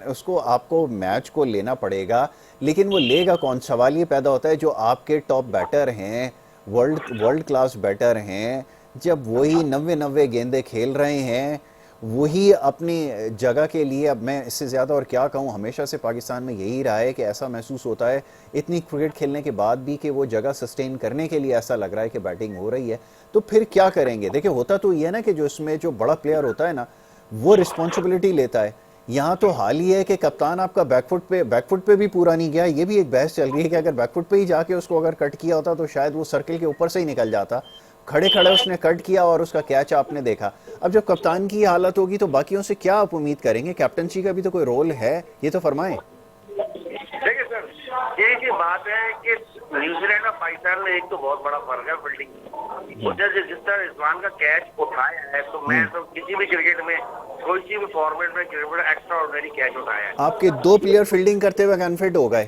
उसको आपको मैच को लेना पड़ेगा, लेकिन वो लेगा कौन? सवाल ये पैदा होता है जो आपके टॉप बैटर हैं, वर्ल्ड क्लास बैटर हैं, जब वही 90 गेंदे खेल रहे हैं, वही अपनी जगह के लिए, अब मैं इससे ज़्यादा और क्या कहूँ, हमेशा से पाकिस्तान में यही रहा है कि ऐसा महसूस होता है इतनी क्रिकेट खेलने के बाद भी कि वो जगह सस्टेन करने के लिए ऐसा लग रहा है कि बैटिंग हो रही है, तो फिर क्या करेंगे? देखिए होता तो ये ना कि जो इसमें जो बड़ा प्लेयर होता है ना वो रिस्पॉन्सिबिलिटी लेता है। यहाँ तो हाल ही है कि कप्तान आपका बैकफुट पे भी पूरा नहीं गया। ये भी एक बहस चल रही है कि अगर बैकफुट पे ही जाके उसको अगर कट किया होता तो शायद वो सर्कल के ऊपर से ही निकल जाता। खड़े उसने कट किया और उसका कैच आपने देखा। अब जब कप्तान की हालत होगी तो बाकियों से क्या आप उम्मीद करेंगे? कैप्टनसी का भी तो कोई रोल है, ये तो फरमाएं। देखिए सर, ये की बात है कि न्यूजीलैंड और पाकिस्तान में एक तो बहुत बड़ा फर्क है फील्डिंग। उधर जिस तरह रिजवान का कैच उठाया है, तो मैं तो किसी भी क्रिकेट में कोई सी भी फॉर्मेट में क्रिकेट एक्स्ट्रा ऑर्डिनरी कैच उठाया है। आपके 2 प्लेयर फील्डिंग करते हुए अनफिट हो गए।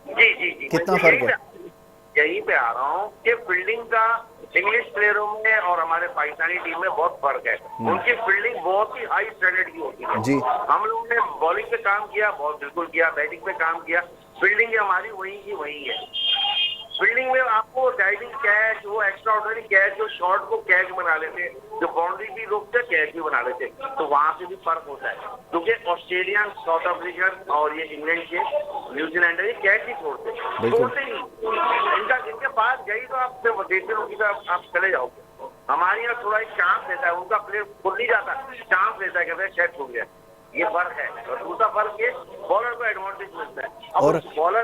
जी, कितना फर्क है? यहीं पे आ रहा हूँ कि फील्डिंग का इंग्लिश प्लेयरों में और हमारे पाकिस्तानी टीम में बहुत फर्क है। उनकी फील्डिंग बहुत ही हाई स्टैंडर्ड की होती है। जी। हम लोगों ने बॉलिंग पे काम किया, बहुत बिल्कुल किया, बैटिंग पे काम किया, फील्डिंग हमारी वही की वही है। फील्डिंग में आपको डाइविंग कैच, वो एक्स्ट्रा ऑर्डिनरी कैच, जो शॉट को कैच बना लेते, जो बाउंड्री भी रोकते कैच भी बना लेते, तो वहां से भी फर्क होता है। क्योंकि ऑस्ट्रेलियन, साउथ अफ्रीकन और ये इंग्लैंड के, न्यूजीलैंडर, ये कैच ही छोड़ते नहीं। इनके पास गई तो आप देखते रहोगे तो आप चले जाओगे। हमारे यहाँ थोड़ा एक चांस देता है, उनका प्लेयर खुद नहीं जाता, चांस देता है, कहते हैं कैच हो गया। ये फर्क है। और दूसरा फर्क ये, बॉलर को एडवांटेज मिलता है। और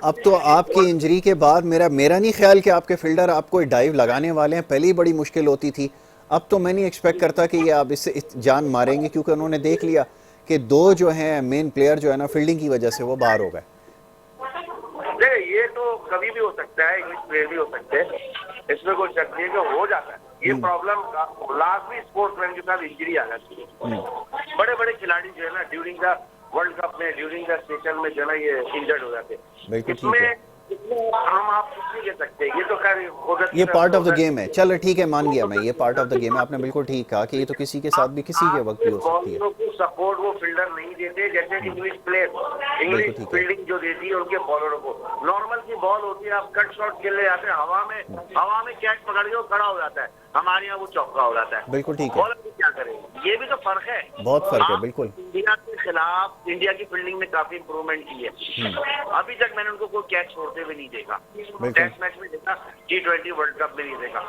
अब तो आपकी इंजरी के बाद मेरा नहीं ख्याल कि आपके फील्डर आपको डाइव लगाने वाले हैं। पहले ही बड़ी मुश्किल होती थी, अब तो मैं नहीं एक्सपेक्ट करता कि ये आप इससे जान मारेंगे, क्योंकि उन्होंने देख लिया कि दो जो हैं मेन प्लेयर जो है ना, फील्डिंग की वजह से वो बाहर हो गए। ये तो कभी भी हो सकता है, इंग्लिश प्लेयर भी हो सकते हैं, इसमें कोई शक नहीं है कि हो जाता है। ये प्रॉब्लम लाजमी स्पोर्ट्समैन के साथ इंजरी आ जाती है। बड़े बड़े खिलाड़ी जो है ना, ड्यूरिंग द वर्ल्ड कप में, ड्यूरिंग द सेशन में जो है ना, ये इंजर्ड हो जाते हैं। इसमें हम आप कुछ नहीं कह सकते, ये तो खैर ये पार्ट ऑफ द गेम है। चलो ठीक है, मान गया मैं, ये पार्ट ऑफ द गेम है। आपने बिल्कुल ठीक कहा कि ये तो किसी के साथ भी किसी के वक्त भी हो सकती है। सपोर्ट वो फील्डर नहीं देते, जैसे इंग्लिश प्लेयर, इंग्लिश फील्डिंग जो देती है उनके बॉलरों को। नॉर्मल की बॉल होती है, आप कट शॉट खेलने जाते हैं, हवा में कैच पकड़ के वो खड़ा हो जाता है, हमारे यहाँ वो चौका हो जाता है। बिल्कुल ठीक है। बॉलर भी क्या करें, ये भी तो फर्क है, बहुत फर्क है। बिल्कुल। इंडिया के खिलाफ इंडिया की फील्डिंग में काफी इंप्रूवमेंट की है। अभी तक मैंने उनको कोई कैच छोड़ते हुए नहीं देखा। टेस्ट मैच में देखा, T20 वर्ल्ड कप में नहीं देखा।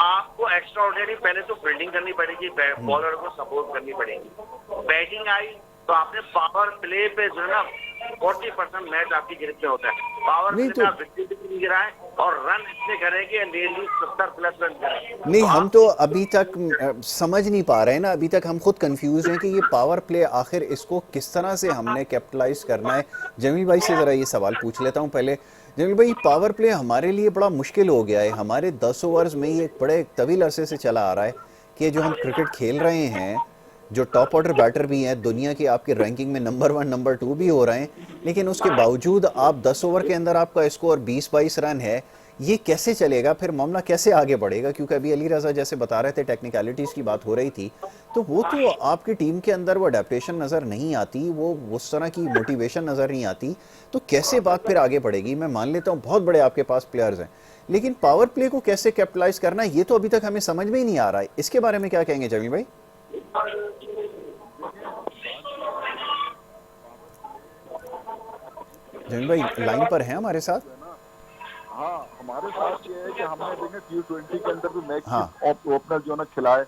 आपको एक्स्ट्रा ऑर्डिनरी पहले तो फील्डिंग करनी पड़ेगी, बॉलर को सपोर्ट करनी पड़ेगी। बैटिंग आई तो आपने पावर प्ले पे जो है ना 40% मैच आपकी गिरफ्त में होता है। पावर प्ले में आप विकेट भी नहीं गिराएं और रन इतने करें कि डेली 70+ रन करें। नहीं, हम तो अभी तक समझ नहीं पा रहे हैं ना, अभी तक हम खुद कंफ्यूज हैं कि ये पावर प्ले आखिर इसको किस तरह से हमने कैपिटलाइज करना है। जमील भाई से ज़रा ये सवाल पूछ लेता हूँ पहले। जमील भाई, पावर प्ले हमारे लिए बड़ा मुश्किल हो गया है। हमारे 10 ओवर्स में ही एक बड़े तवील अरसे से चला आ रहा है कि जो हम क्रिकेट खेल रहे हैं, जो टॉप ऑर्डर बैटर भी हैं दुनिया की, आपके रैंकिंग में नंबर 1 नंबर 2 भी हो रहे हैं, लेकिन उसके बावजूद आप 10 ओवर के अंदर आपका स्कोर 20-22 रन है। ये कैसे चलेगा फिर, मामला कैसे आगे बढ़ेगा? क्योंकि अभी अली रज़ा जैसे बता रहे थे, टेक्निकलिटीज़ की बात हो रही थी, तो वो तो आपकी टीम के अंदर वो अडेप्टेशन नज़र नहीं आती, वो उस तरह की मोटिवेशन नज़र नहीं आती, तो कैसे बात फिर आगे बढ़ेगी? मैं मान लेता हूँ बहुत बड़े आपके पास प्लेयर्स हैं, लेकिन पावर प्ले को कैसे कैपिटलाइज करना है, ये तो अभी तक हमें समझ में ही नहीं आ रहा है। इसके बारे में क्या कहेंगे जमील भाई? जमील भाई लाइन पर हैं हमारे साथ? हाँ, हमारे साथ ये है कि हमने देखे T20 के अंदर भी मैच ओपनर जो है ना खिलाए,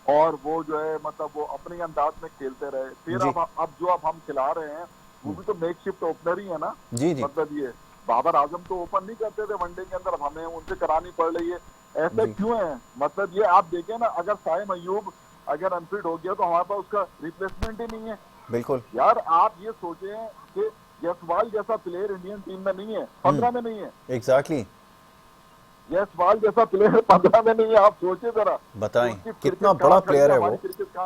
और वो जो है मतलब वो अपने अंदाज में खेलते रहे। फिर अब जो हम खिला रहे हैं वो भी तो मेकशिफ्ट ओपनर ही है ना। जी जी। मतलब ये बाबर आजम तो ओपन नहीं करते थे वनडे के अंदर, अब हमें उनसे करानी पड़ रही है। ऐसे क्यों है? मतलब ये आप देखें ना, अगर साइम अयूब अगर अनफिट हो गया तो हमारे पास उसका रिप्लेसमेंट ही नहीं है। बिल्कुल यार, आप ये सोचें कि जयसवाल जैसा प्लेयर इंडियन टीम में नहीं है, 15 में नहीं है। एग्जैक्टली। जयसवाल जैसा प्लेयर 15 में नहीं है। आप सोचे जरा, बताएं कितना बड़ा प्लेयर है वो। क्रिकेट का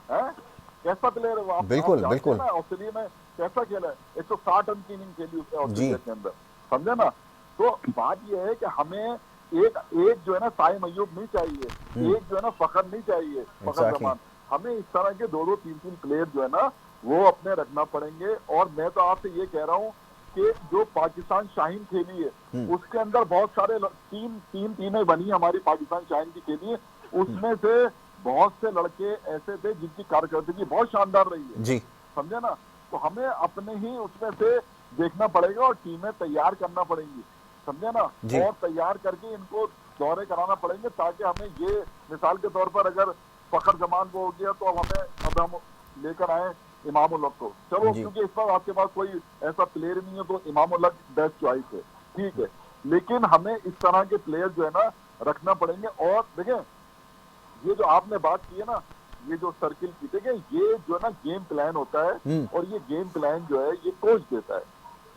है, कैसा प्लेयर है वो? बिल्कुल बिल्कुल। ऑस्ट्रेलिया में कैसा खेला है, 160 रन की इनिंग खेली उसने ऑस्ट्रेलिया के अंदर, समझे ना। तो बात ये है कि हमें एक जो है ना साइम अयूब नहीं चाहिए, एक जो है ना फखर नहीं चाहिए, फखर जमान। हमें इस तरह के 2-2, 3-3 प्लेयर जो है ना वो अपने रखना पड़ेंगे। और मैं तो आपसे ये कह रहा हूँ कि जो पाकिस्तान शाहीन खेली है उसके अंदर बहुत सारे टीमें बनी हमारी पाकिस्तान शाहीन की खेली है, उसमें से बहुत से लड़के ऐसे थे जिनकी कारकर्दगी बहुत शानदार रही है जी, समझे ना। तो हमें अपने ही उसमें से देखना पड़ेगा और टीमें तैयार करना पड़ेंगी, समझे ना। और तैयार करके इनको दौरे कराना पड़ेंगे, ताकि हमें ये मिसाल के तौर पर अगर फखर जमान को हो गया तो अब हम लेकर आए इमाम उल हक को, चलो, क्योंकि इस बार आपके पास कोई ऐसा प्लेयर नहीं है तो इमाम उल हक बेस्ट चॉइस है, ठीक है। लेकिन हमें इस तरह के प्लेयर जो है ना रखना पड़ेंगे। और देखें, ये जो आपने बात की है ना, ये जो सर्किल की, देखें ये जो है ना गेम प्लान होता है, और ये गेम प्लान जो है ये कोच देता है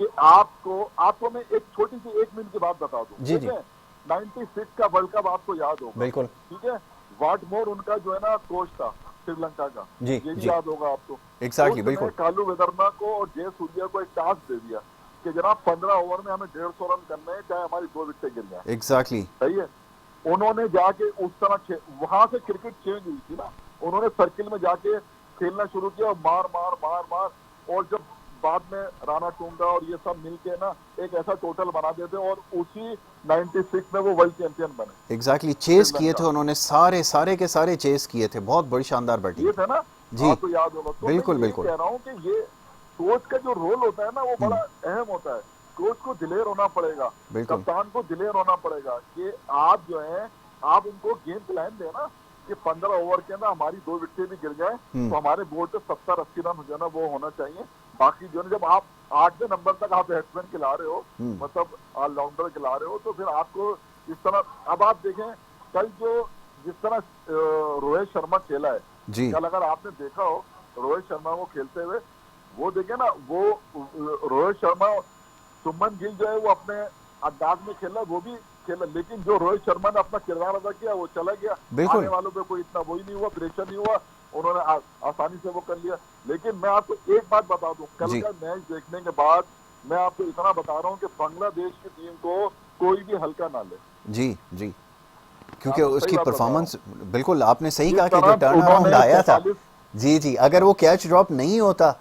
कि आपको मैं एक छोटी सी 1 मिनट की बात बता दूं। ठीक है, 96 का वर्ल्ड कप आपको याद होगा, बिल्कुल, ठीक है। वाटमोर उनका जो है ना कोच था श्रीलंका का, ये भी याद होगा आपको। एग्जैक्टली, बिल्कुल। कालू वेदरना को और जय सूर्या को एक टास्क दे दिया कि जनाब 15 ओवर में हमें 150 रन करने हैं, चाहे हमारी 2 विकेट गिर जाए। एग्जैक्टली, सही है। उन्होंने जाके उस तरह वहां से क्रिकेट चेंज हुई थी ना, उन्होंने सर्किल में जाके खेलना शुरू किया, मार मार मार मार, और जब बाद में राणा टूंगा और ये सब मिलके ना एक ऐसा टोटल बना देते, और उसी 96 में वो वर्ल्ड चैंपियन बने। एग्जैक्टली चेस किए थे उन्होंने, सारे के सारे चेस किए थे, बहुत बड़ी शानदार बैटिंग ये थे ना जी, आपको याद होगा। तो बिल्कुल मैं ये बिल्कुल कह रहा हूँ कि ये कोच का जो रोल होता है ना वो बड़ा अहम होता है। कोच को दिलेर होना पड़ेगा, बिल्कुल। कप्तान को दिलेर होना पड़ेगा कि आप जो है आप उनको गेम प्लान देना कि 15 ओवर के अंदर हमारी 2 विकेट भी गिर जाए तो हमारे बोर्ड पे 70-80 रन जो है ना वो होना चाहिए। बाकी जो है जब आप 8वें नंबर तक आप बैट्समैन खिला रहे हो, मतलब ऑलराउंडर खिला रहे हो, तो फिर आपको इस तरह, अब आप देखें कल जो जिस तरह रोहित शर्मा खेला है जी, कल, अगर आपने देखा हो रोहित शर्मा को खेलते हुए, वो देखे ना, वो रोहित शर्मा, सुमन गिल जो है वो अपने अंदाज में खेला, वो भी खेला, लेकिन जो रोहित शर्मा ने अपना किरदार अदा किया वो चला गया। आने वालों पे कोई इतना वही नहीं हुआ, प्रेशर नहीं हुआ, उन्होंने आसानी से वो कर लिया। लेकिन मैं आपको एक बात बता दूं, कल का मैच देखने के बाद मैं आपको इतना बता रहा हूं कि बांग्लादेश की टीम को कोई भी हल्का ना ले। जी जी, क्योंकि उसकी परफॉर्मेंस, बिल्कुल आपने सही कहा कि जो टर्न अराउंड आया था, जी जी, अगर वो कैच ड्रॉप नहीं होता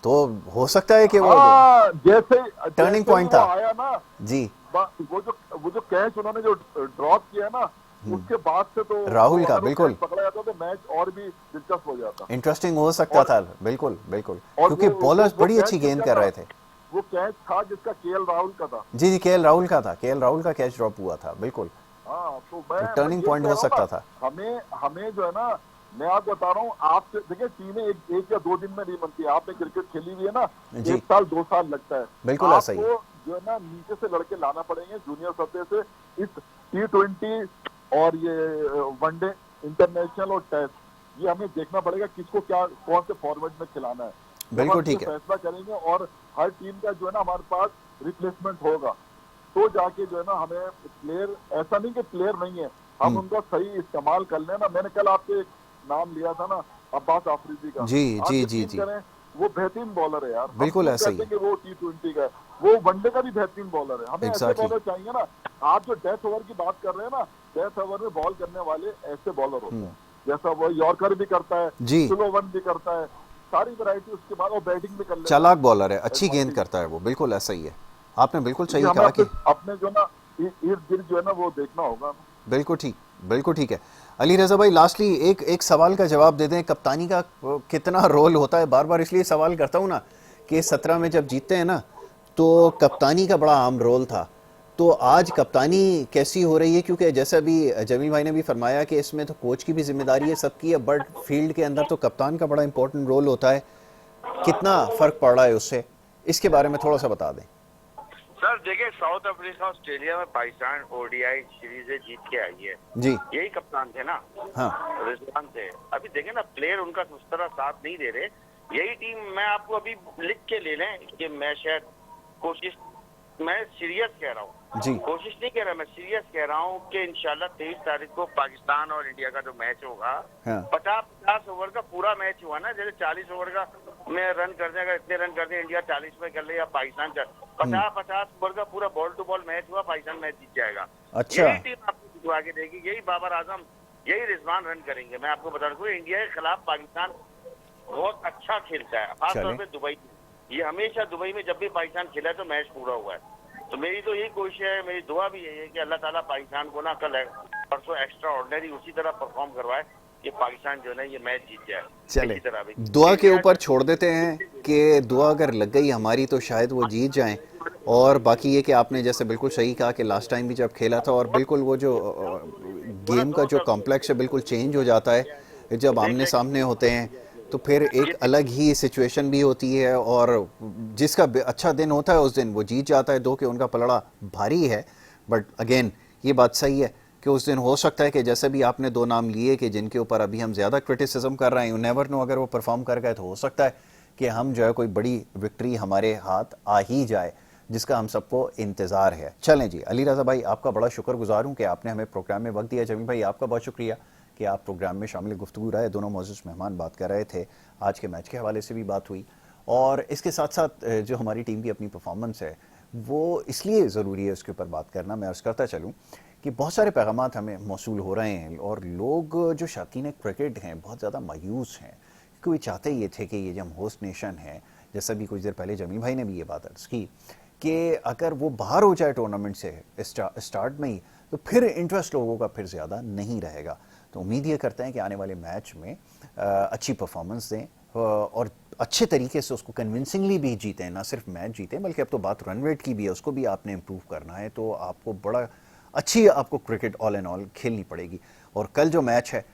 तो हो सकता है कि वो जैसे टर्निंग पॉइंट था आया ना जी, वो जो कैच उन्होंने जो ड्रॉप किया ना, उसके बाद से तो राहुल का बिल्कुल पकड़ा जाता तो मैच और भी दिलचस्प हो जाता, इंटरेस्टिंग हो सकता था, बिल्कुल बिल्कुल, क्योंकि बॉलर्स बड़ी अच्छी गेंद कर रहे थे। वो कैच था जिसका केएल राहुल का था, जी जी, केएल राहुल का था, केएल राहुल का कैच ड्रॉप हुआ था, बिल्कुल। हाँ, तो मैं टर्निंग पॉइंट हो सकता था। हमें जो है ना, मैं आपको बता रहा हूँ, आपसे देखिए टीमें एक या 2 दिन में नहीं बनती। आपने क्रिकेट खेली हुई है ना, 1 साल 2 साल लगता है, बिल्कुल ऐसा ही है। जो है ना नीचे से लड़के लाना पड़ेंगे जूनियर सतह से, इस T20 और ये वनडे, इंटरनेशनल और टेस्ट, ये हमें देखना पड़ेगा किसको क्या कौन से फॉर्मेट में खिलाना है, बिल्कुल ठीक है, फैसला करेंगे, और हर टीम का जो है ना हमारे पास रिप्लेसमेंट होगा, तो जाके जो है ना हमें प्लेयर, ऐसा नहीं कि प्लेयर नहीं है, हम उनका सही इस्तेमाल कर लेना। मैंने कल आपसे एक नाम लिया था ना, अब्बास आफरीदी का, जी जी जी जी, वो बेहतरीन बॉलर है यार, बिल्कुल ऐसा ही, वो T20 का है, वो वनडे का भी बेहतरीन बॉलर है। हमें ऐसे बॉलर चाहिए ना। आप जो डेथ ओवर की बात कर रहे हैं ना, डेथ ओवर में बॉल करने वाले ऐसे बॉलर होते हैं, जैसा वो यॉर्कर भी करता है, स्लो वन भी करता है, सारी वैरायटी, उसके बाद वो बैटिंग भी कर लेता है, चालाक बॉलर है, अच्छी गेंद करता है वो, बिल्कुल ऐसा ही है, आपने बिल्कुल सही कहा कि अपने जो ना इर्द गिर्द जो है ना वो देखना होगा। बिल्कुल ठीक, बिल्कुल ठीक है। अली रजा भाई, लास्टली एक सवाल का जवाब दे दें, कप्तानी का कितना रोल होता है? बार बार इसलिए सवाल करता हूँ ना कि 17 में जब जीतते हैं ना तो कप्तानी का बड़ा अहम रोल था, तो आज कप्तानी कैसी हो रही है? क्योंकि जैसा अभी जमील भाई ने भी फरमाया कि इसमें तो कोच की भी जिम्मेदारी है, सबकी है, बट फील्ड के अंदर तो कप्तान का बड़ा इंपॉर्टेंट रोल होता है, कितना फ़र्क पड़ रहा है उससे, इसके बारे में थोड़ा सा बता दें। सर देखिए, साउथ अफ्रीका ऑस्ट्रेलिया में पाकिस्तान ओडीआई सीरीज जीत के आई है जी, यही कप्तान थे ना, हाँ, रिजवान थे। अभी देखें ना, प्लेयर उनका उस तरह साथ नहीं दे रहे। यही टीम मैं आपको अभी लिख के ले लें कि मैं शायद कोशिश, मैं सीरियस कह रहा हूँ जी, कोशिश नहीं कह रहा, मैं सीरियस कह रहा हूँ कि इंशाल्लाह 23 तारीख को पाकिस्तान और इंडिया का जो मैच होगा, हाँ, 50 ओवर का पूरा मैच हुआ ना, जैसे 40 ओवर का में रन कर दें, अगर इतने रन कर दें इंडिया 40 में कर ले या पाकिस्तान 50 ओवर का पूरा बॉल टू बॉल मैच हुआ, पाकिस्तान मैच जीत जाएगा। अच्छा, यही टीम आपको जितवा के देगी, यही बाबर आजम, यही रिजवान रन करेंगे। मैं आपको बता दूं, इंडिया के खिलाफ पाकिस्तान बहुत अच्छा खेलता है, खासतौर पे दुबई। ये हमेशा दुबई में जब भी पाकिस्तान खेला है तो मैच पूरा हुआ है। तो मेरी तो यही कोशिश है, मेरी दुआ भी यही है कि अल्लाह ताला पाकिस्तान को ना कल परसों एक्स्ट्रा ऑर्डिनरी उसी तरह परफॉर्म करवाए कि पाकिस्तान जो है ना ये मैच जीत जाए। चले दुआ के ऊपर छोड़ देते हैं कि दुआ अगर लग गई हमारी तो शायद वो जीत जाएं। और बाकी ये कि आपने जैसे बिल्कुल सही कहा कि लास्ट टाइम भी जब खेला था और बिल्कुल वो जो गेम का जो कॉम्प्लेक्स है बिल्कुल चेंज हो जाता है जब आमने सामने होते हैं, तो फिर एक अलग ही सिचुएशन भी होती है और जिसका अच्छा दिन होता है उस दिन वो जीत जाता है। दो कि उनका पलड़ा भारी है, बट अगेन ये बात सही है कि उस दिन हो सकता है कि जैसे भी आपने 2 नाम लिए कि जिनके ऊपर अभी हम ज़्यादा क्रिटिसिज्म कर रहे हैं, यू नेवर नो, अगर वो परफॉर्म कर गए तो हो सकता है कि हम जो है कोई बड़ी विक्ट्री हमारे हाथ आ ही जाए, जिसका हम सबको इंतज़ार है। चलें जी, अली रज़ा भाई आपका बड़ा शुक्रगुजार हूँ कि आपने हमें प्रोग्राम में वक्त दिया। जमील भाई आपका बहुत शुक्रिया कि आप प्रोग्राम में शामिल गुफ्तगू रहे। दोनों मौजूद मेहमान बात कर रहे थे, आज के मैच के हवाले से भी बात हुई और इसके साथ साथ जो हमारी टीम की अपनी परफॉर्मेंस है वो इसलिए ज़रूरी है उसके ऊपर बात करना। मैं अर्ज़ करता चलूँ कि बहुत सारे पैगामात हमें मौसूल हो रहे हैं और लोग जो शौकीन क्रिकेट हैं बहुत ज़्यादा मायूस हैं, क्योंकि वे चाहते ये थे कि ये जब होस्ट नेशन है, जैसा भी कुछ देर पहले जमील भाई ने भी ये बात अर्ज की कि अगर वो बाहर हो जाए टूर्नामेंट से स्टार्ट में ही, तो फिर इंटरेस्ट लोगों का फिर ज़्यादा नहीं रहेगा। तो उम्मीद ये करते हैं कि आने वाले मैच में अच्छी परफॉर्मेंस दें और अच्छे तरीके से उसको कन्विंसिंगली भी जीतें, ना सिर्फ मैच जीतें बल्कि अब तो बात रन रेट की भी है, उसको भी आपने इम्प्रूव करना है। तो आपको बड़ा अच्छी आपको क्रिकेट ऑल एंड ऑल खेलनी पड़ेगी। और कल जो मैच है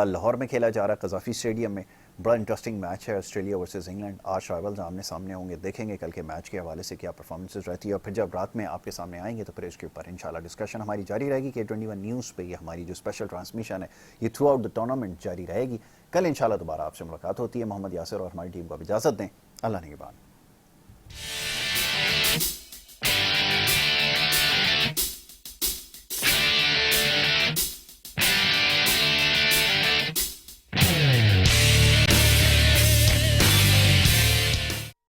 लाहौर में खेला जा रहा है कज़ाफ़ी स्टेडियम में, बड़ा इंटरेस्टिंग मैच है, ऑस्ट्रेलिया वर्सेस इंग्लैंड। आज राइवल्स आमने सामने होंगे, देखेंगे कल के मैच के हवाले से क्या परफॉर्मेंसेस रहती है और फिर जब रात में आपके सामने आएंगे तो फिर इसके ऊपर इंशाल्लाह डिस्कशन हमारी जारी रहेगी। K21 न्यूज़ पे ये हमारी जो स्पेशल ट्रांसमिशन है ये थ्रू आउट द टूर्नामेंट जारी रहेगी। कल इंशाल्लाह दोबारा आपसे मुलाकात होती है। मोहम्मद यासिर और हमारी टीम को अब इजाज़त दें। अल्लाह निगहबान।